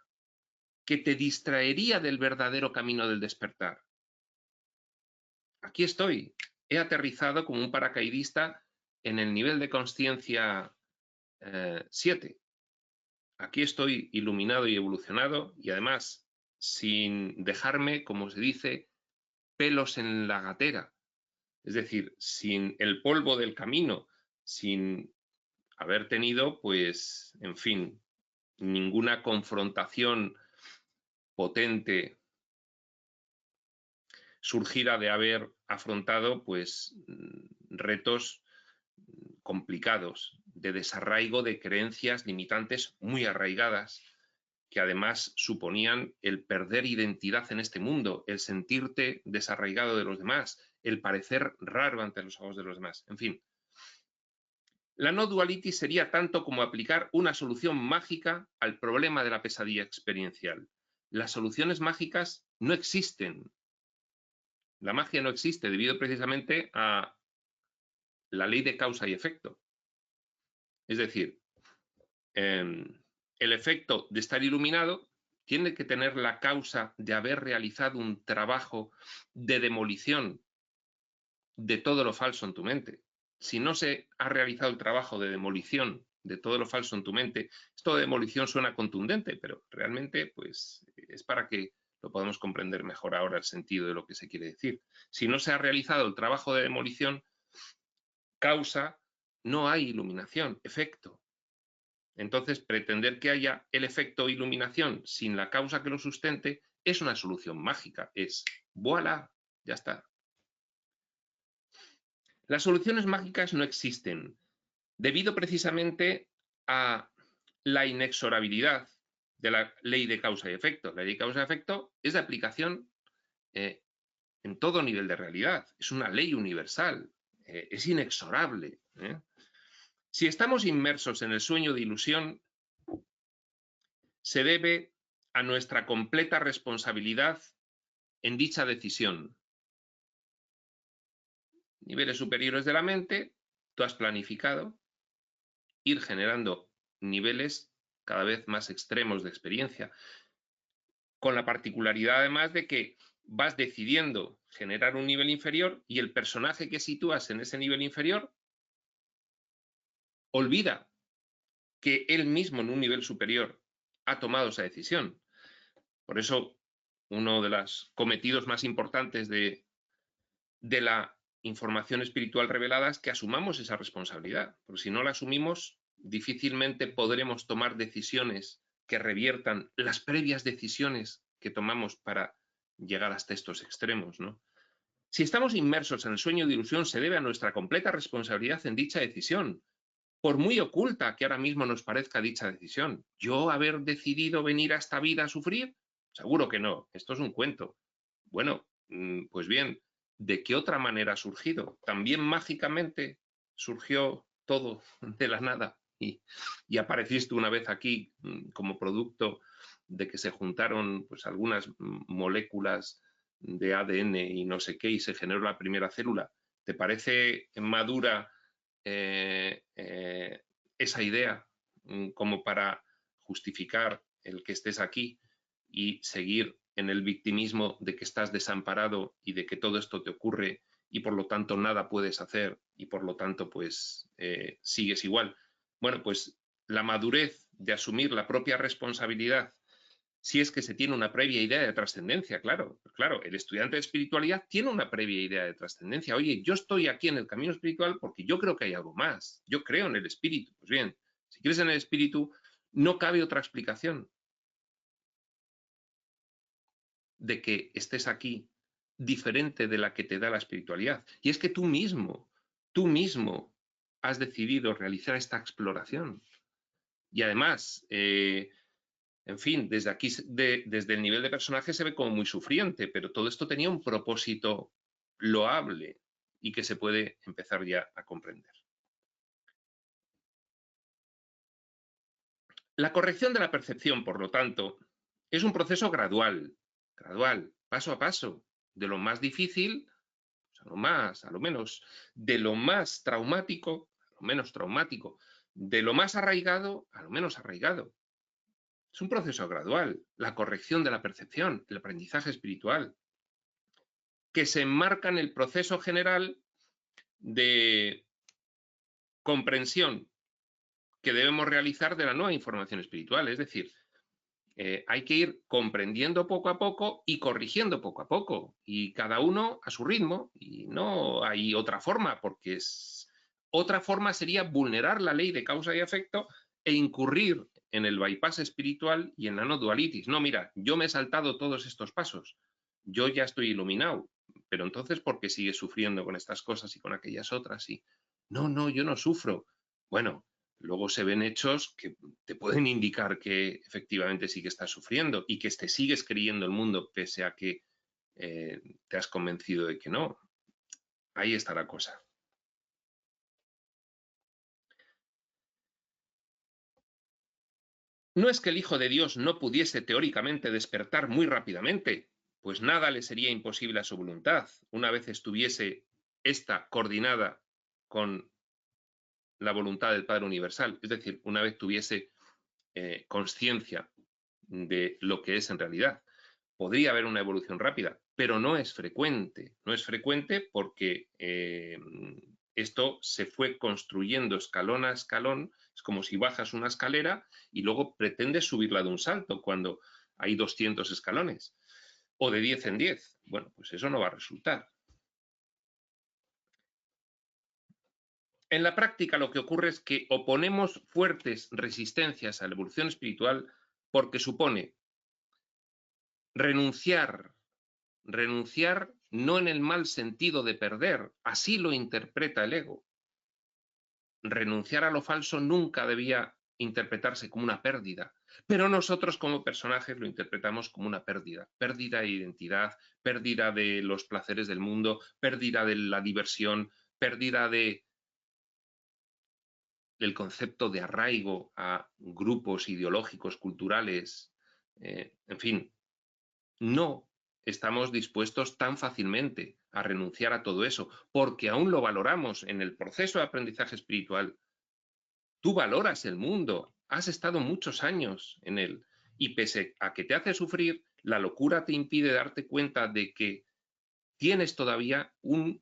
que te distraería del verdadero camino del despertar. Aquí estoy, he aterrizado como un paracaidista en el nivel de conciencia 7. Aquí estoy iluminado y evolucionado y además sin dejarme, como se dice, pelos en la gatera. Es decir, sin el polvo del camino, sin haber tenido, pues, en fin, ninguna confrontación potente surgida de haber afrontado, pues, retos complicados de desarraigo de creencias limitantes muy arraigadas, que además suponían el perder identidad en este mundo, el sentirte desarraigado de los demás, el parecer raro ante los ojos de los demás, en fin. La no dualitis sería tanto como aplicar una solución mágica al problema de la pesadilla experiencial. Las soluciones mágicas no existen. La magia no existe debido precisamente a la ley de causa y efecto. Es decir, el efecto de estar iluminado tiene que tener la causa de haber realizado un trabajo de demolición de todo lo falso en tu mente. Si no se ha realizado el trabajo de demolición de todo lo falso en tu mente, esto de demolición suena contundente, pero realmente pues es para que lo podamos comprender mejor ahora el sentido de lo que se quiere decir. Si no se ha realizado el trabajo de demolición, causa, no hay iluminación, efecto. Entonces, pretender que haya el efecto iluminación sin la causa que lo sustente es una solución mágica, es voilà, ya está. Las soluciones mágicas no existen, debido precisamente a la inexorabilidad de la ley de causa y efecto. La ley de causa y efecto es de aplicación en todo nivel de realidad, es una ley universal, es inexorable. Si estamos inmersos en el sueño de ilusión, se debe a nuestra completa responsabilidad en dicha decisión. Niveles superiores de la mente, tú has planificado ir generando niveles cada vez más extremos de experiencia, con la particularidad además de que vas decidiendo generar un nivel inferior y el personaje que sitúas en ese nivel inferior olvida que él mismo en un nivel superior ha tomado esa decisión. Por eso, uno de los cometidos más importantes de la información espiritual revelada es que asumamos esa responsabilidad, porque si no la asumimos, difícilmente podremos tomar decisiones que reviertan las previas decisiones que tomamos para llegar hasta estos extremos, ¿no? Si estamos inmersos en el sueño de ilusión, se debe a nuestra completa responsabilidad en dicha decisión, por muy oculta que ahora mismo nos parezca dicha decisión. ¿Yo haber decidido venir a esta vida a sufrir? Seguro que no, esto es un cuento. Bueno, pues bien, ¿de qué otra manera ha surgido? También mágicamente surgió todo de la nada y apareciste una vez aquí como producto de que se juntaron pues algunas moléculas de ADN y no sé qué y se generó la primera célula. ¿Te parece madura esa idea como para justificar el que estés aquí y seguir en el victimismo de que estás desamparado y de que todo esto te ocurre y por lo tanto nada puedes hacer y por lo tanto pues sigues igual. Bueno, pues la madurez de asumir la propia responsabilidad, si es que se tiene una previa idea de trascendencia, claro, el estudiante de espiritualidad tiene una previa idea de trascendencia. Oye, yo estoy aquí en el camino espiritual porque yo creo que hay algo más, yo creo en el espíritu. Pues bien, si crees en el espíritu, no cabe otra explicación de que estés aquí diferente de la que te da la espiritualidad. Y es que tú mismo has decidido realizar esta exploración. Y además, en fin, desde aquí, desde el nivel de personaje se ve como muy sufriente, pero todo esto tenía un propósito loable y que se puede empezar ya a comprender. La corrección de la percepción, por lo tanto, es un proceso gradual, paso a paso, de lo más difícil a lo menos, de lo más traumático a lo menos traumático, de lo más arraigado a lo menos arraigado. Es un proceso gradual, la corrección de la percepción, el aprendizaje espiritual, que se enmarca en el proceso general de comprensión que debemos realizar de la nueva información espiritual. Es decir, hay que ir comprendiendo poco a poco y corrigiendo poco a poco, y cada uno a su ritmo, y no hay otra forma, porque otra forma sería vulnerar la ley de causa y efecto e incurrir en el bypass espiritual y en la no dualitis. No, mira, yo me he saltado todos estos pasos, yo ya estoy iluminado, pero entonces ¿por qué sigues sufriendo con estas cosas y con aquellas otras? Y no, yo no sufro. Bueno, luego se ven hechos que te pueden indicar que efectivamente sí que estás sufriendo y que te sigues creyendo el mundo pese a que te has convencido de que no. Ahí está la cosa. No es que el Hijo de Dios no pudiese teóricamente despertar muy rápidamente, pues nada le sería imposible a su voluntad, una vez estuviese esta coordinada con la voluntad del Padre Universal, es decir, una vez tuviese conciencia de lo que es en realidad. Podría haber una evolución rápida, pero no es frecuente. No es frecuente porque esto se fue construyendo escalón a escalón. Es como si bajas una escalera y luego pretendes subirla de un salto cuando hay 200 escalones. O de 10 en 10. Bueno, pues eso no va a resultar. En la práctica lo que ocurre es que oponemos fuertes resistencias a la evolución espiritual porque supone renunciar no en el mal sentido de perder, así lo interpreta el ego. Renunciar a lo falso nunca debía interpretarse como una pérdida, pero nosotros como personajes lo interpretamos como una pérdida de identidad, pérdida de los placeres del mundo, pérdida de la diversión, pérdida del concepto de arraigo a grupos ideológicos, culturales, en fin, no estamos dispuestos tan fácilmente a renunciar a todo eso, porque aún lo valoramos en el proceso de aprendizaje espiritual. Tú valoras el mundo, has estado muchos años en él, y pese a que te hace sufrir, la locura te impide darte cuenta de que tienes todavía una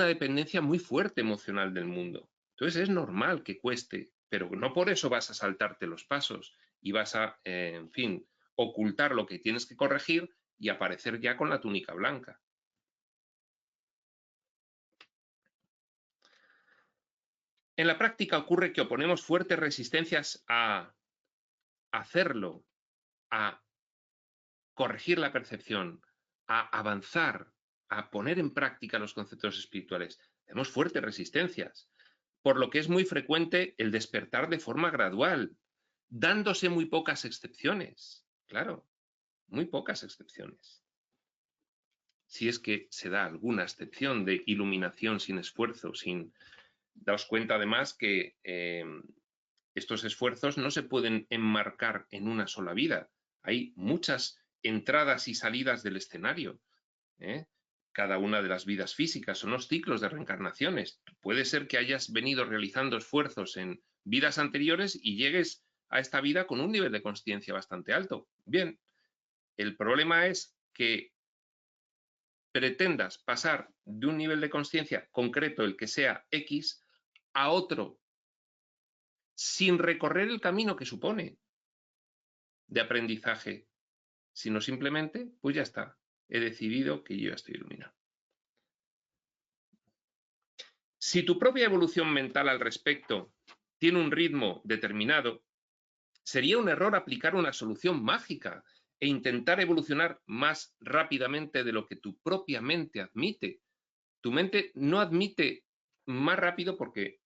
dependencia muy fuerte emocional del mundo. Entonces es normal que cueste, pero no por eso vas a saltarte los pasos y vas a, en fin, ocultar lo que tienes que corregir y aparecer ya con la túnica blanca. En la práctica ocurre que oponemos fuertes resistencias a hacerlo, a corregir la percepción, a avanzar, a poner en práctica los conceptos espirituales. Tenemos fuertes resistencias, por lo que es muy frecuente el despertar de forma gradual, dándose muy pocas excepciones. Claro, muy pocas excepciones. Si es que se da alguna excepción de iluminación sin esfuerzo, sin... Daos cuenta además que estos esfuerzos no se pueden enmarcar en una sola vida. Hay muchas entradas y salidas del escenario. Cada una de las vidas físicas son los ciclos de reencarnaciones. Puede ser que hayas venido realizando esfuerzos en vidas anteriores y llegues a esta vida con un nivel de consciencia bastante alto. Bien, El problema es que pretendas pasar de un nivel de conciencia concreto, el que sea X, a otro, sin recorrer el camino que supone de aprendizaje, sino simplemente, pues ya está, he decidido que yo ya estoy iluminado. Si tu propia evolución mental al respecto tiene un ritmo determinado, sería un error aplicar una solución mágica e intentar evolucionar más rápidamente de lo que tu propia mente admite. Tu mente no admite más rápido porque,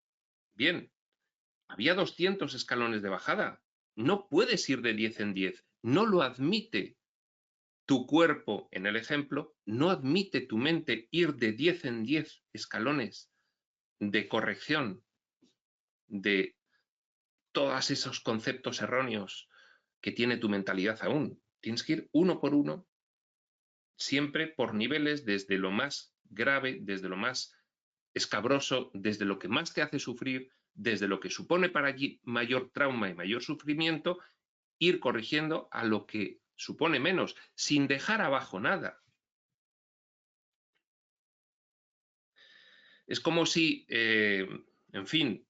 bien, había 200 escalones de bajada. No puedes ir de 10 en 10. No lo admite. Tu cuerpo, en el ejemplo, no admite tu mente ir de 10 en 10 escalones de corrección de todos esos conceptos erróneos que tiene tu mentalidad aún. Tienes que ir uno por uno, siempre por niveles, desde lo más grave, desde lo más escabroso, desde lo que más te hace sufrir, desde lo que supone para allí mayor trauma y mayor sufrimiento, ir corrigiendo a lo que supone menos, sin dejar abajo nada. Es como si, en fin,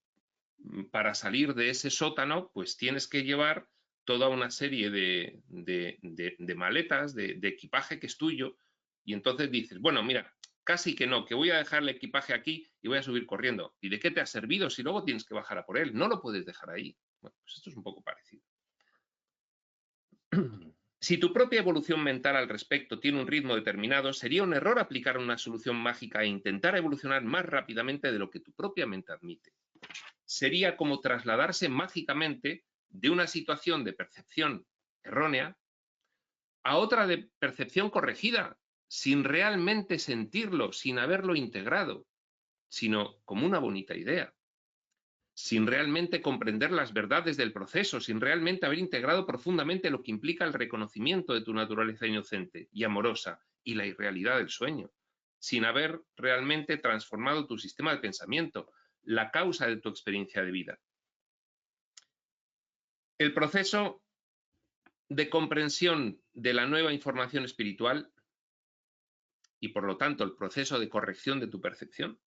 para salir de ese sótano, pues tienes que llevar toda una serie de maletas, de equipaje que es tuyo, y entonces dices, bueno, mira, casi que no, que voy a dejar el equipaje aquí y voy a subir corriendo. ¿Y de qué te ha servido si luego tienes que bajar a por él? No lo puedes dejar ahí. Bueno, pues esto es un poco parecido. Si tu propia evolución mental al respecto tiene un ritmo determinado, sería un error aplicar una solución mágica e intentar evolucionar más rápidamente de lo que tu propia mente admite. Sería como trasladarse mágicamente de una situación de percepción errónea a otra de percepción corregida, sin realmente sentirlo, sin haberlo integrado, sino como una bonita idea, sin realmente comprender las verdades del proceso, sin realmente haber integrado profundamente lo que implica el reconocimiento de tu naturaleza inocente y amorosa y la irrealidad del sueño, sin haber realmente transformado tu sistema de pensamiento, la causa de tu experiencia de vida. El proceso de comprensión de la nueva información espiritual y, por lo tanto, el proceso de corrección de tu percepción,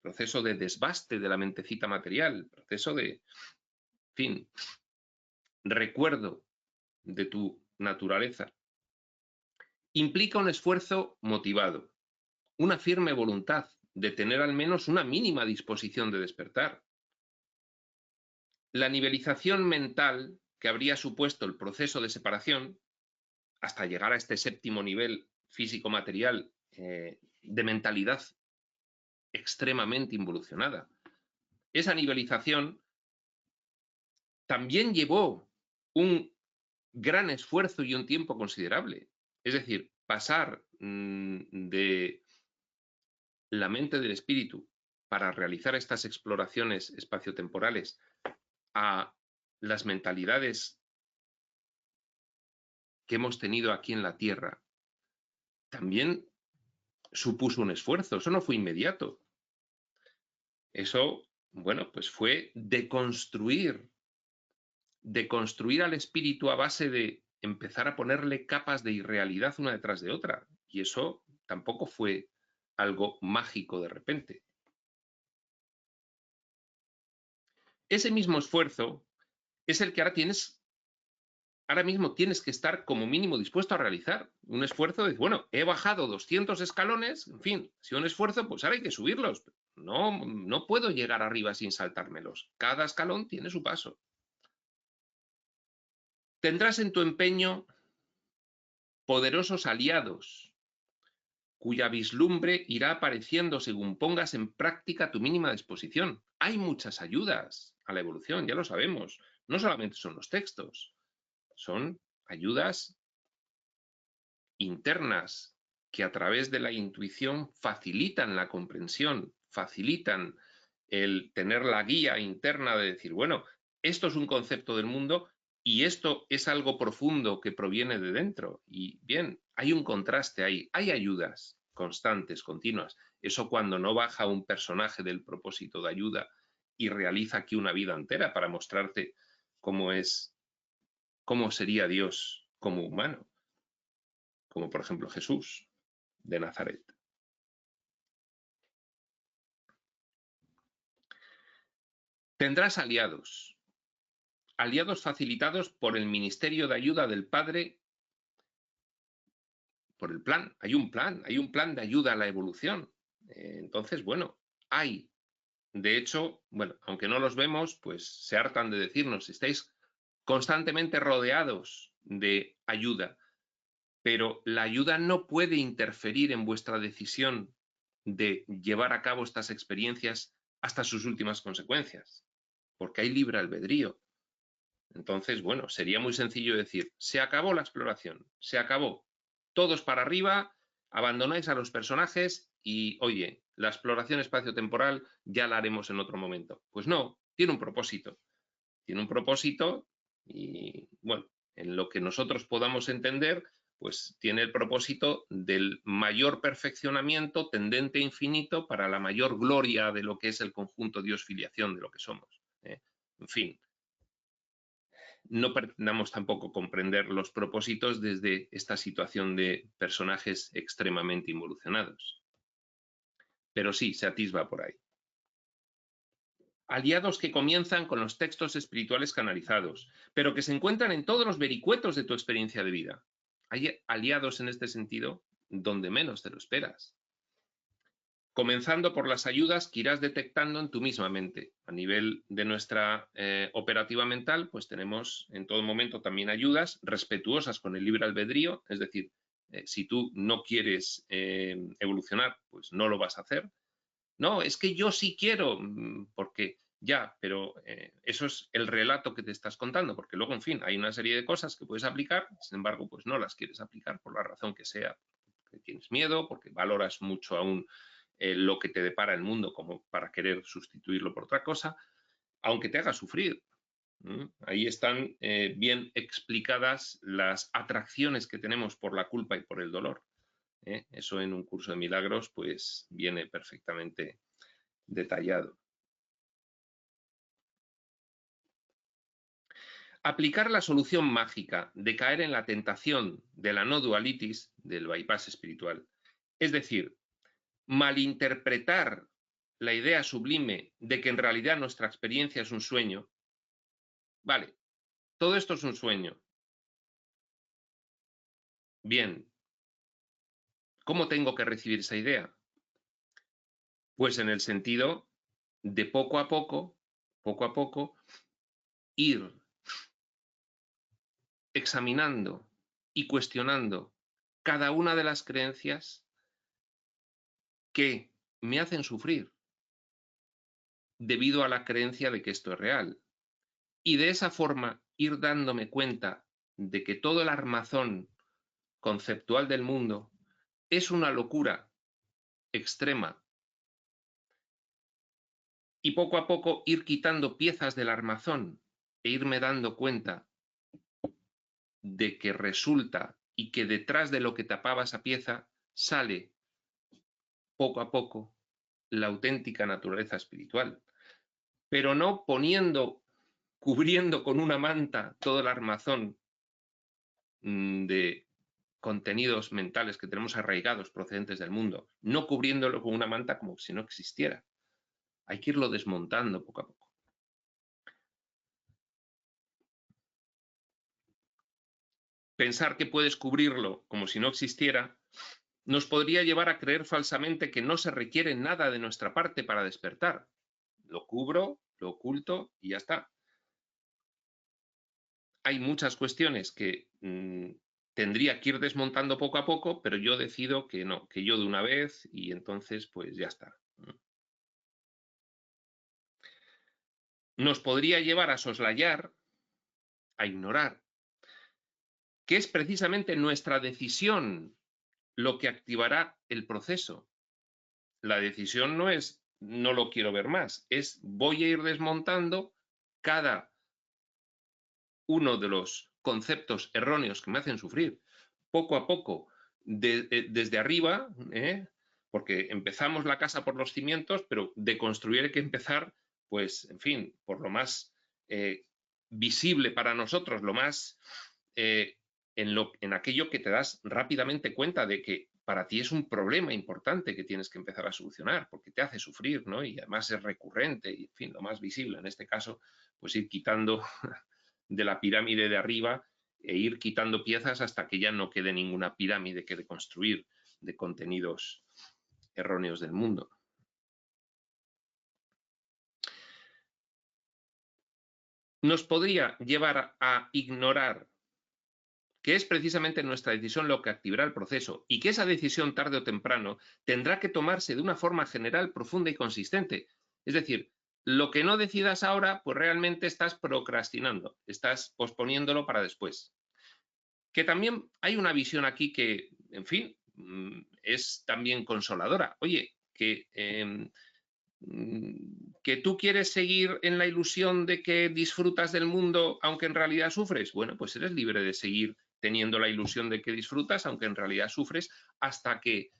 proceso de desbaste de la mentecita material, proceso de, en fin, recuerdo de tu naturaleza, implica un esfuerzo motivado, una firme voluntad de tener al menos una mínima disposición de despertar. La nivelización mental que habría supuesto el proceso de separación, hasta llegar a este séptimo nivel físico-material de mentalidad extremadamente involucionada. Esa nivelización también llevó un gran esfuerzo y un tiempo considerable. Es decir, pasar de la mente del espíritu para realizar estas exploraciones espaciotemporales a las mentalidades que hemos tenido aquí en la Tierra, también supuso un esfuerzo. Eso no fue inmediato. Eso, bueno, pues fue deconstruir al espíritu a base de empezar a ponerle capas de irrealidad una detrás de otra. Y eso tampoco fue algo mágico de repente. Ese mismo esfuerzo es el que ahora mismo tienes que estar como mínimo dispuesto a realizar. Un esfuerzo de, bueno, he bajado 200 escalones, en fin, si un esfuerzo, pues ahora hay que subirlos. No puedo llegar arriba sin saltármelos. Cada escalón tiene su paso. Tendrás en tu empeño poderosos aliados, cuya vislumbre irá apareciendo según pongas en práctica tu mínima disposición. Hay muchas ayudas a la evolución, ya lo sabemos. No solamente son los textos, son ayudas internas que a través de la intuición facilitan la comprensión, facilitan el tener la guía interna de decir, bueno, esto es un concepto del mundo y esto es algo profundo que proviene de dentro. Y bien, hay un contraste ahí, hay ayudas constantes, continuas. Eso cuando no baja un personaje del propósito de ayuda y realiza aquí una vida entera para mostrarte cómo sería Dios como humano. como por ejemplo Jesús de Nazaret. Tendrás aliados, aliados facilitados por el ministerio de ayuda del Padre, por el plan. Hay un plan de ayuda a la evolución. Entonces, bueno, hay. De hecho, bueno, aunque no los vemos, pues se hartan de decirnos, estáis constantemente rodeados de ayuda, pero la ayuda no puede interferir en vuestra decisión de llevar a cabo estas experiencias hasta sus últimas consecuencias, porque hay libre albedrío. Entonces, bueno, sería muy sencillo decir, se acabó la exploración, se acabó, todos para arriba, abandonáis a los personajes y, oye, la exploración espacio-temporal ya la haremos en otro momento. Pues no, tiene un propósito y, bueno, en lo que nosotros podamos entender, pues tiene el propósito del mayor perfeccionamiento tendente a infinito para la mayor gloria de lo que es el conjunto Dios-filiación de lo que somos. En fin, no pretendamos tampoco comprender los propósitos desde esta situación de personajes extremadamente involucionados. Pero sí, se atisba por ahí. Aliados que comienzan con los textos espirituales canalizados, pero que se encuentran en todos los vericuetos de tu experiencia de vida. Hay aliados en este sentido donde menos te lo esperas. Comenzando por las ayudas que irás detectando en tu misma mente. A nivel de nuestra operativa mental, pues tenemos en todo momento también ayudas respetuosas con el libre albedrío, es decir, si tú no quieres evolucionar, pues no lo vas a hacer. No, es que yo sí quiero, porque ya, pero eso es el relato que te estás contando, porque luego, en fin, hay una serie de cosas que puedes aplicar, sin embargo, pues no las quieres aplicar por la razón que sea, porque tienes miedo, porque valoras mucho aún lo que te depara el mundo como para querer sustituirlo por otra cosa, aunque te haga sufrir. Ahí están bien explicadas las atracciones que tenemos por la culpa y por el dolor. Eso en un curso de milagros pues viene perfectamente detallado. Aplicar la solución mágica de caer en la tentación de la no dualitis, del bypass espiritual, es decir, malinterpretar la idea sublime de que en realidad nuestra experiencia es un sueño. Vale, todo esto es un sueño. Bien, ¿cómo tengo que recibir esa idea? Pues en el sentido de poco a poco, ir examinando y cuestionando cada una de las creencias que me hacen sufrir debido a la creencia de que esto es real. Y de esa forma ir dándome cuenta de que todo el armazón conceptual del mundo es una locura extrema. Y poco a poco ir quitando piezas del armazón e irme dando cuenta de que resulta y que detrás de lo que tapaba esa pieza sale poco a poco la auténtica naturaleza espiritual. Pero no cubriendo con una manta todo el armazón de contenidos mentales que tenemos arraigados procedentes del mundo, no cubriéndolo con una manta como si no existiera. Hay que irlo desmontando poco a poco. Pensar que puedes cubrirlo como si no existiera nos podría llevar a creer falsamente que no se requiere nada de nuestra parte para despertar. Lo cubro, lo oculto y ya está. Hay muchas cuestiones que tendría que ir desmontando poco a poco, pero yo decido que no, que yo de una vez y entonces pues ya está. Nos podría llevar a soslayar, a ignorar, que es precisamente nuestra decisión lo que activará el proceso. La decisión no es no lo quiero ver más, es voy a ir desmontando cada uno de los conceptos erróneos que me hacen sufrir poco a poco desde arriba, porque empezamos la casa por los cimientos, pero de construir hay que empezar, pues, en fin, por lo más visible para nosotros, lo más en aquello que te das rápidamente cuenta de que para ti es un problema importante que tienes que empezar a solucionar, porque te hace sufrir, ¿no? Y además es recurrente, y en fin, lo más visible en este caso, pues ir quitando de la pirámide de arriba e ir quitando piezas hasta que ya no quede ninguna pirámide que deconstruir de contenidos erróneos del mundo. Nos podría llevar a ignorar que es precisamente nuestra decisión lo que activará el proceso y que esa decisión tarde o temprano tendrá que tomarse de una forma general, profunda y consistente. Es decir, lo que no decidas ahora, pues realmente estás procrastinando, estás posponiéndolo para después. Que también hay una visión aquí que, en fin, es también consoladora. Oye, que tú quieres seguir en la ilusión de que disfrutas del mundo aunque en realidad sufres, bueno, pues eres libre de seguir teniendo la ilusión de que disfrutas aunque en realidad sufres hasta que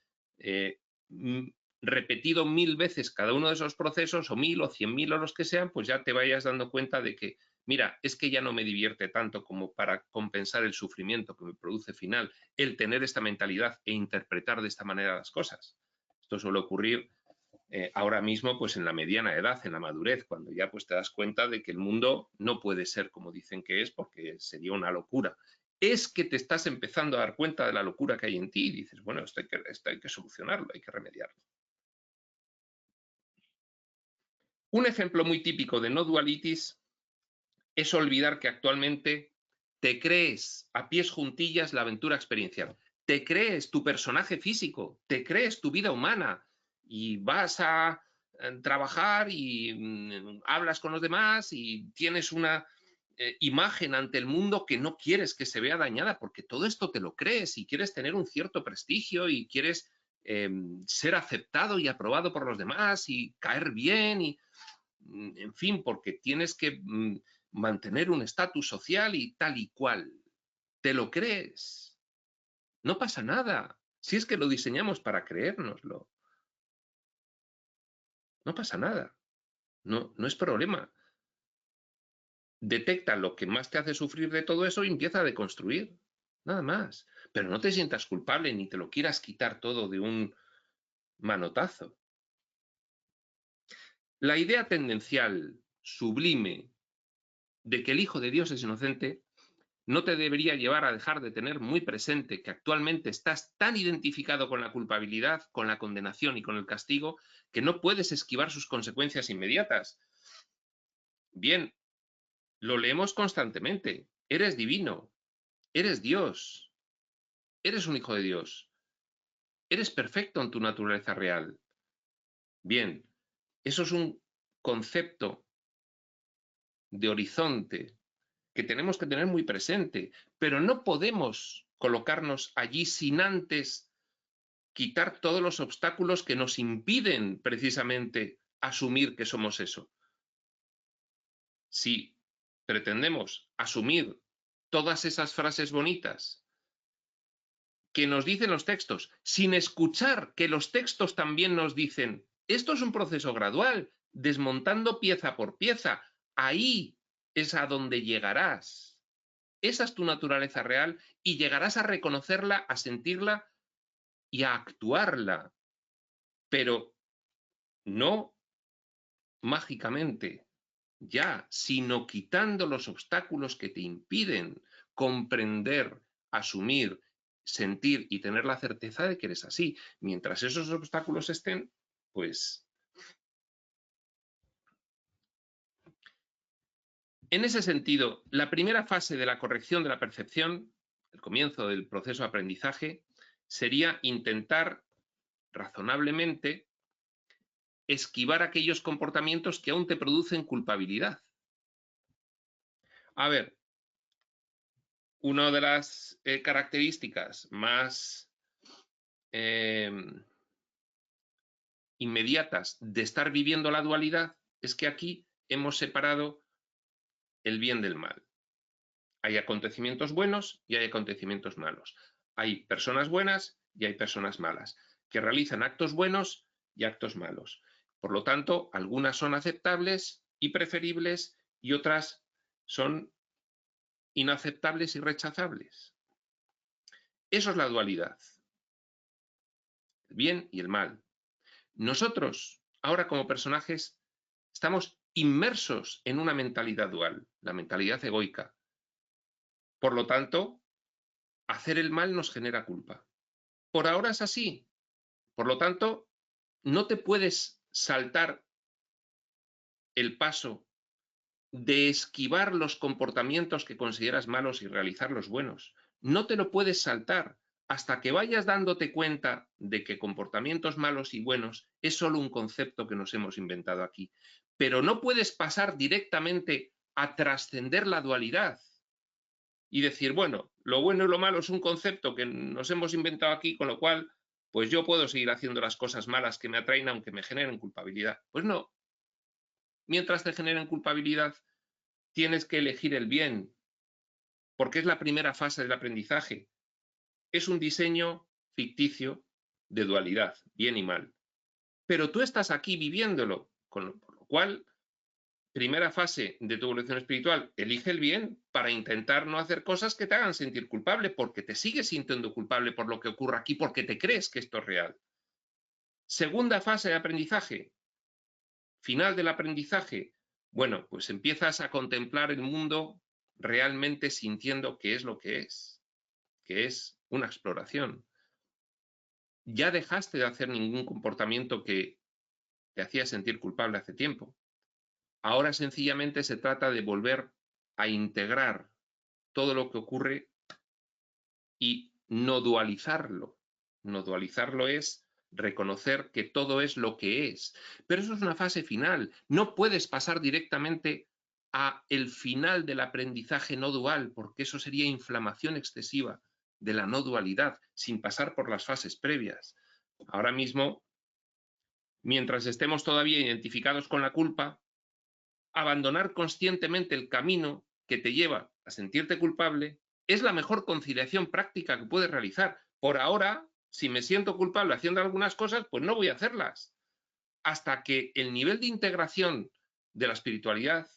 repetido 1000 veces cada uno de esos procesos o 1000 o 100.000 o los que sean, pues ya te vayas dando cuenta de que mira, es que ya no me divierte tanto como para compensar el sufrimiento que me produce final el tener esta mentalidad e interpretar de esta manera las cosas. Esto suele ocurrir ahora mismo pues en la mediana edad, en la madurez, cuando ya pues te das cuenta de que el mundo no puede ser como dicen que es porque sería una locura. Es que te estás empezando a dar cuenta de la locura que hay en ti y dices, bueno, esto hay que solucionarlo, hay que remediarlo. Un ejemplo muy típico de no dualitis es olvidar que actualmente te crees a pies juntillas la aventura experiencial, te crees tu personaje físico, te crees tu vida humana y vas a trabajar y hablas con los demás y tienes una imagen ante el mundo que no quieres que se vea dañada porque todo esto te lo crees y quieres tener un cierto prestigio y quieres ser aceptado y aprobado por los demás y caer bien y en fin, porque tienes que mantener un estatus social y tal y cual. ¿Te lo crees? No pasa nada. Si es que lo diseñamos para creérnoslo. No pasa nada. No, no es problema. Detecta lo que más te hace sufrir de todo eso y empieza a deconstruir. Nada más. Pero no te sientas culpable ni te lo quieras quitar todo de un manotazo. La idea tendencial, sublime, de que el Hijo de Dios es inocente no te debería llevar a dejar de tener muy presente que actualmente estás tan identificado con la culpabilidad, con la condenación y con el castigo que no puedes esquivar sus consecuencias inmediatas. Bien, lo leemos constantemente. Eres divino, eres Dios, eres un hijo de Dios, eres perfecto en tu naturaleza real. Bien, eso es un concepto de horizonte que tenemos que tener muy presente, pero no podemos colocarnos allí sin antes quitar todos los obstáculos que nos impiden precisamente asumir que somos eso. Si pretendemos asumir todas esas frases bonitas que nos dicen los textos, sin escuchar que los textos también nos dicen, esto es un proceso gradual, desmontando pieza por pieza, ahí es a donde llegarás. Esa es tu naturaleza real y llegarás a reconocerla, a sentirla y a actuarla, pero no mágicamente, ya, sino quitando los obstáculos que te impiden comprender, asumir, sentir y tener la certeza de que eres así. Mientras esos obstáculos estén, pues... En ese sentido, la primera fase de la corrección de la percepción, el comienzo del proceso de aprendizaje, sería intentar razonablemente esquivar aquellos comportamientos que aún te producen culpabilidad. A ver, una de las características más inmediatas de estar viviendo la dualidad es que aquí hemos separado el bien del mal. Hay acontecimientos buenos y hay acontecimientos malos. Hay personas buenas y hay personas malas, que realizan actos buenos y actos malos. Por lo tanto, algunas son aceptables y preferibles y otras son inaceptables y rechazables. Eso es la dualidad. El bien y el mal. Nosotros, ahora como personajes, estamos inmersos en una mentalidad dual, la mentalidad egoica. Por lo tanto, hacer el mal nos genera culpa. Por ahora es así. Por lo tanto, no te puedes saltar el paso de esquivar los comportamientos que consideras malos y realizar los buenos. No te lo puedes saltar hasta que vayas dándote cuenta de que comportamientos malos y buenos es solo un concepto que nos hemos inventado aquí. Pero no puedes pasar directamente a trascender la dualidad y decir, bueno, lo bueno y lo malo es un concepto que nos hemos inventado aquí, con lo cual, pues yo puedo seguir haciendo las cosas malas que me atraen aunque me generen culpabilidad. Pues no. Mientras te generen culpabilidad, tienes que elegir el bien, porque es la primera fase del aprendizaje. Es un diseño ficticio de dualidad, bien y mal. Pero tú estás aquí viviéndolo, por lo cual, primera fase de tu evolución espiritual, elige el bien para intentar no hacer cosas que te hagan sentir culpable, porque te sigues sintiendo culpable por lo que ocurre aquí, porque te crees que esto es real. Segunda fase de aprendizaje, final del aprendizaje, bueno, pues empiezas a contemplar el mundo realmente sintiendo que es lo que es una exploración. Ya dejaste de hacer ningún comportamiento que te hacía sentir culpable hace tiempo. Ahora sencillamente se trata de volver a integrar todo lo que ocurre y no dualizarlo. No dualizarlo es reconocer que todo es lo que es. Pero eso es una fase final. No puedes pasar directamente a el final del aprendizaje no dual, porque eso sería inflamación excesiva de la no dualidad, sin pasar por las fases previas. Ahora mismo, mientras estemos todavía identificados con la culpa, abandonar conscientemente el camino que te lleva a sentirte culpable es la mejor conciliación práctica que puedes realizar. Por ahora, si me siento culpable haciendo algunas cosas, pues no voy a hacerlas. Hasta que el nivel de integración de la espiritualidad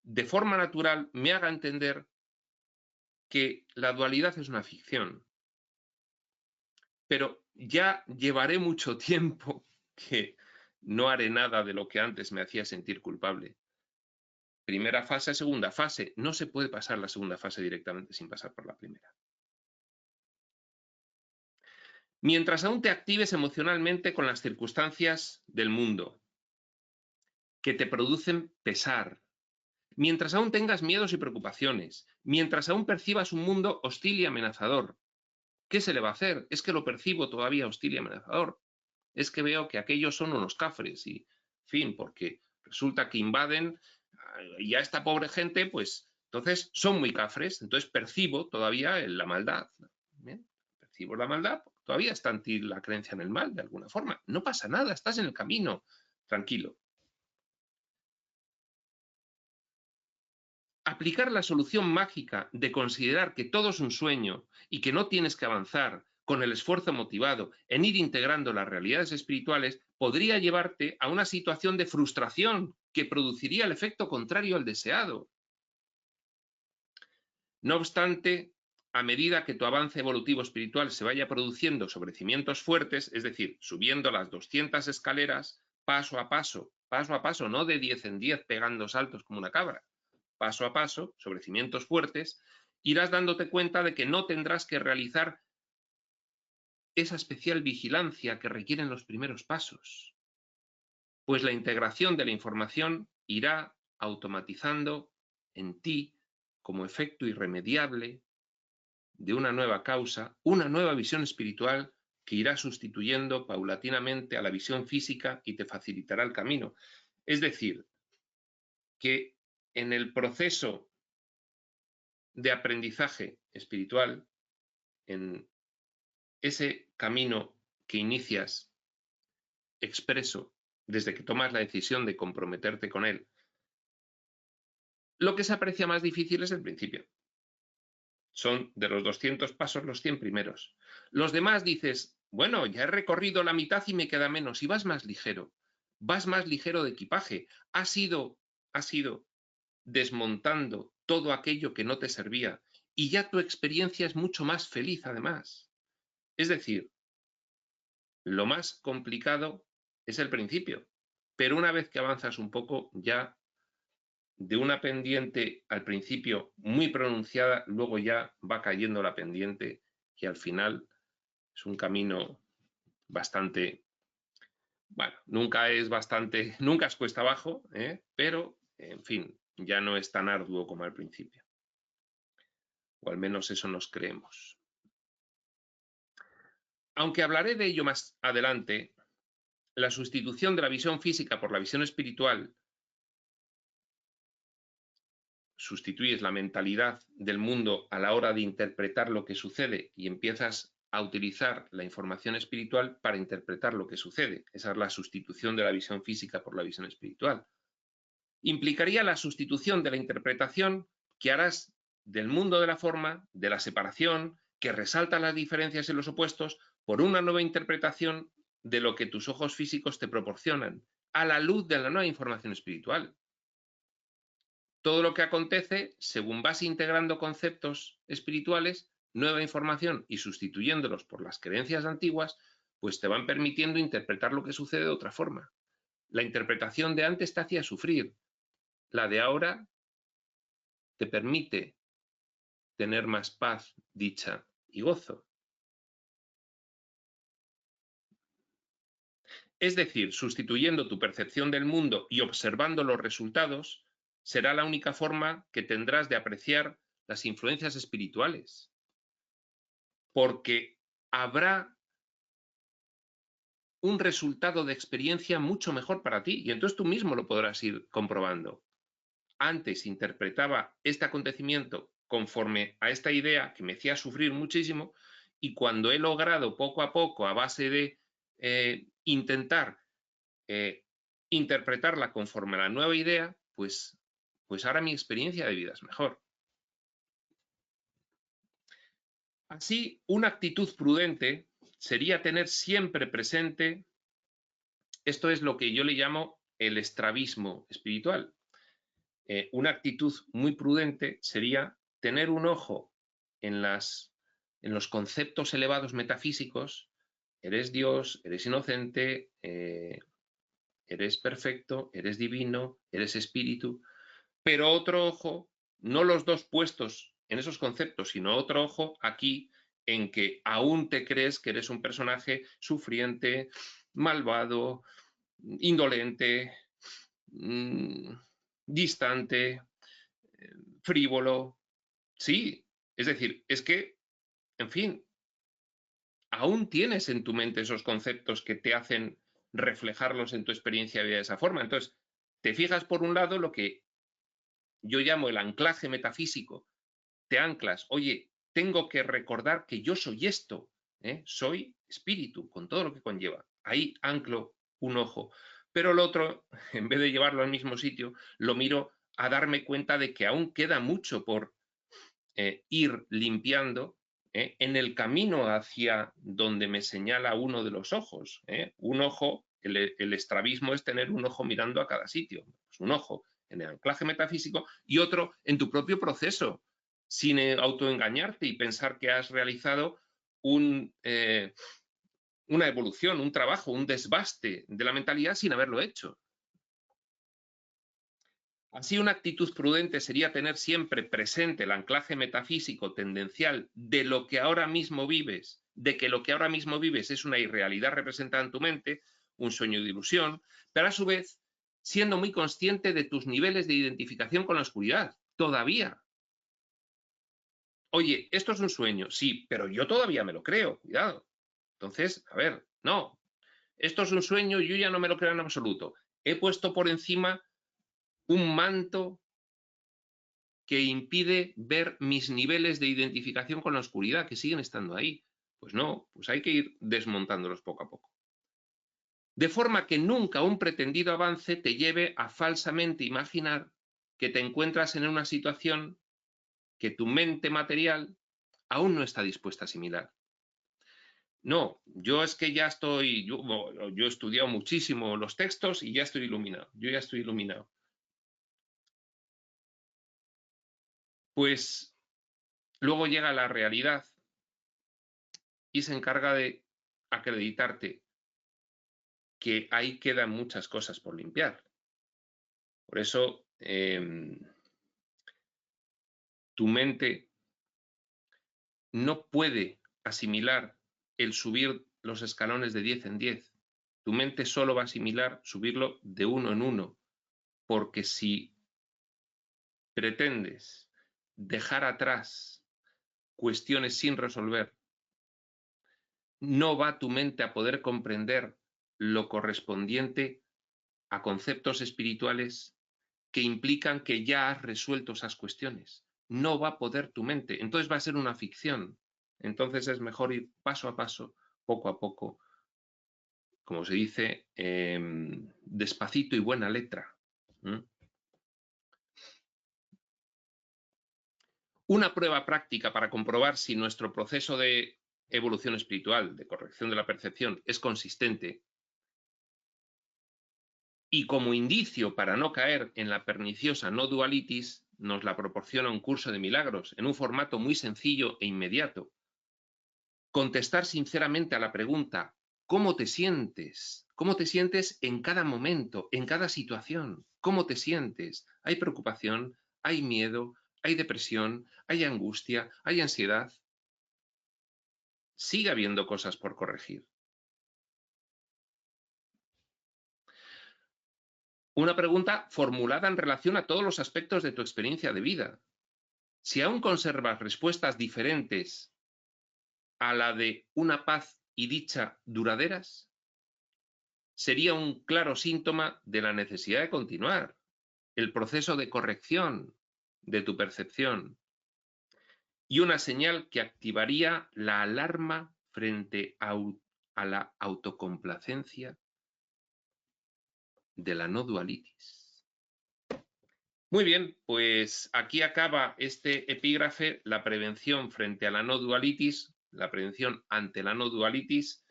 de forma natural me haga entender que la dualidad es una ficción. Pero ya llevaré mucho tiempo que no haré nada de lo que antes me hacía sentir culpable. Primera fase, segunda fase. No se puede pasar la segunda fase directamente sin pasar por la primera. Mientras aún te actives emocionalmente con las circunstancias del mundo que te producen pesar, mientras aún tengas miedos y preocupaciones, mientras aún percibas un mundo hostil y amenazador, ¿qué se le va a hacer? Es que lo percibo todavía hostil y amenazador. Es que veo que aquellos son unos cafres y, en fin, porque resulta que invaden y a esta pobre gente, pues entonces son muy cafres, entonces percibo todavía la maldad. ¿Bien? Percibo la maldad, todavía está en ti la creencia en el mal, de alguna forma. No pasa nada, estás en el camino, tranquilo. Aplicar la solución mágica de considerar que todo es un sueño y que no tienes que avanzar con el esfuerzo motivado en ir integrando las realidades espirituales podría llevarte a una situación de frustración que produciría el efecto contrario al deseado. No obstante, a medida que tu avance evolutivo espiritual se vaya produciendo sobre cimientos fuertes, es decir, subiendo las 200 escaleras paso a paso, no de 10 en 10 pegando saltos como una cabra, paso a paso, sobre cimientos fuertes, irás dándote cuenta de que no tendrás que realizar esa especial vigilancia que requieren los primeros pasos, pues la integración de la información irá automatizando en ti como efecto irremediable de una nueva causa, una nueva visión espiritual que irá sustituyendo paulatinamente a la visión física y te facilitará el camino. Es decir, que en el proceso de aprendizaje espiritual, en ese camino que inicias expreso desde que tomas la decisión de comprometerte con él, lo que se aprecia más difícil es el principio. Son de los 200 pasos los 100 primeros. Los demás dices, bueno, ya he recorrido la mitad y me queda menos, y vas más ligero de equipaje. Has ido desmontando todo aquello que no te servía y ya tu experiencia es mucho más feliz además. Es decir, lo más complicado es el principio, pero una vez que avanzas un poco, ya de una pendiente al principio muy pronunciada, luego ya va cayendo la pendiente y al final es un camino bastante, bueno, nunca es cuesta abajo, pero en fin, ya no es tan arduo como al principio. O al menos eso nos creemos. Aunque hablaré de ello más adelante, la sustitución de la visión física por la visión espiritual, sustituyes la mentalidad del mundo a la hora de interpretar lo que sucede y empiezas a utilizar la información espiritual para interpretar lo que sucede. Esa es la sustitución de la visión física por la visión espiritual. Implicaría la sustitución de la interpretación que harás del mundo de la forma, de la separación, que resalta las diferencias y los opuestos, por una nueva interpretación de lo que tus ojos físicos te proporcionan, a la luz de la nueva información espiritual. Todo lo que acontece, según vas integrando conceptos espirituales, nueva información y sustituyéndolos por las creencias antiguas, pues te van permitiendo interpretar lo que sucede de otra forma. La interpretación de antes te hacía sufrir, la de ahora te permite tener más paz, dicha y gozo. Es decir, sustituyendo tu percepción del mundo y observando los resultados, será la única forma que tendrás de apreciar las influencias espirituales. Porque habrá un resultado de experiencia mucho mejor para ti y entonces tú mismo lo podrás ir comprobando. Antes interpretaba este acontecimiento conforme a esta idea que me hacía sufrir muchísimo y cuando he logrado poco a poco, a base de intentar interpretarla conforme a la nueva idea, pues ahora mi experiencia de vida es mejor. Así, una actitud prudente sería tener siempre presente, esto es lo que yo le llamo el estrabismo espiritual. Una actitud muy prudente sería tener un ojo en los conceptos elevados metafísicos. Eres Dios, eres inocente, eres perfecto, eres divino, eres espíritu, pero otro ojo, no los dos puestos en esos conceptos, sino otro ojo aquí en que aún te crees que eres un personaje sufriente, malvado, indolente, distante, frívolo. Sí, es decir, es que, en fin, aún tienes en tu mente esos conceptos que te hacen reflejarlos en tu experiencia de vida de esa forma. Entonces, te fijas por un lado lo que yo llamo el anclaje metafísico. Te anclas, oye, tengo que recordar que yo soy esto, soy espíritu, con todo lo que conlleva. Ahí anclo un ojo. Pero el otro, en vez de llevarlo al mismo sitio, lo miro a darme cuenta de que aún queda mucho por ir limpiando en el camino hacia donde me señala uno de los ojos. Un ojo, el estrabismo es tener un ojo mirando a cada sitio. Pues un ojo en el anclaje metafísico y otro en tu propio proceso, sin autoengañarte y pensar que has realizado una evolución, un trabajo, un desbaste de la mentalidad sin haberlo hecho. Así, una actitud prudente sería tener siempre presente el anclaje metafísico tendencial de lo que ahora mismo vives, de que lo que ahora mismo vives es una irrealidad representada en tu mente, un sueño de ilusión, pero a su vez siendo muy consciente de tus niveles de identificación con la oscuridad, todavía. Oye, esto es un sueño, sí, pero yo todavía me lo creo, cuidado. Entonces, a ver, no, esto es un sueño, yo ya no me lo creo en absoluto. He puesto por encima un manto que impide ver mis niveles de identificación con la oscuridad, que siguen estando ahí. Pues no, pues hay que ir desmontándolos poco a poco. De forma que nunca un pretendido avance te lleve a falsamente imaginar que te encuentras en una situación que tu mente material aún no está dispuesta a asimilar. No, yo es que ya estoy, yo he estudiado muchísimo los textos y ya estoy iluminado, yo ya estoy iluminado. Pues Luego llega la realidad y se encarga de acreditarte que ahí quedan muchas cosas por limpiar. Por eso tu mente no puede asimilar el subir los escalones de 10 en 10. Tu mente solo va a asimilar subirlo de 1 en 1, porque si pretendes dejar atrás cuestiones sin resolver, no va tu mente a poder comprender lo correspondiente a conceptos espirituales que implican que ya has resuelto esas cuestiones. No va a poder tu mente, entonces va a ser una ficción. Entonces es mejor ir paso a paso, poco a poco, como se dice, despacito y buena letra. Una prueba práctica para comprobar si nuestro proceso de evolución espiritual, de corrección de la percepción, es consistente, y como indicio para no caer en la perniciosa no dualitis, nos la proporciona un curso de milagros en un formato muy sencillo e inmediato. Contestar sinceramente a la pregunta, ¿cómo te sientes? ¿Cómo te sientes en cada momento, en cada situación? ¿Cómo te sientes? ¿Hay preocupación? ¿Hay miedo? ¿Hay depresión? ¿Hay angustia? ¿Hay ansiedad? Sigue habiendo cosas por corregir. Una pregunta formulada en relación a todos los aspectos de tu experiencia de vida. Si aún conservas respuestas diferentes a la de una paz y dicha duraderas, sería un claro síntoma de la necesidad de continuar el proceso de corrección de tu percepción y una señal que activaría la alarma frente a la autocomplacencia de la no dualitis. Muy bien, pues aquí acaba este epígrafe, la prevención frente a la no dualitis, la prevención ante la no dualitis,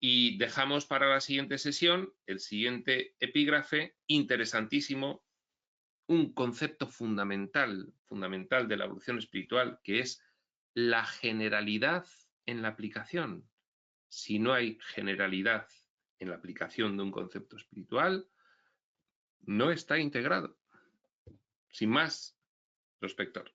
y dejamos para la siguiente sesión el siguiente epígrafe, interesantísimo, un concepto fundamental de la evolución espiritual, que es la generalidad en la aplicación. Si no hay generalidad en la aplicación de un concepto espiritual, no está integrado. Sin más, prospector.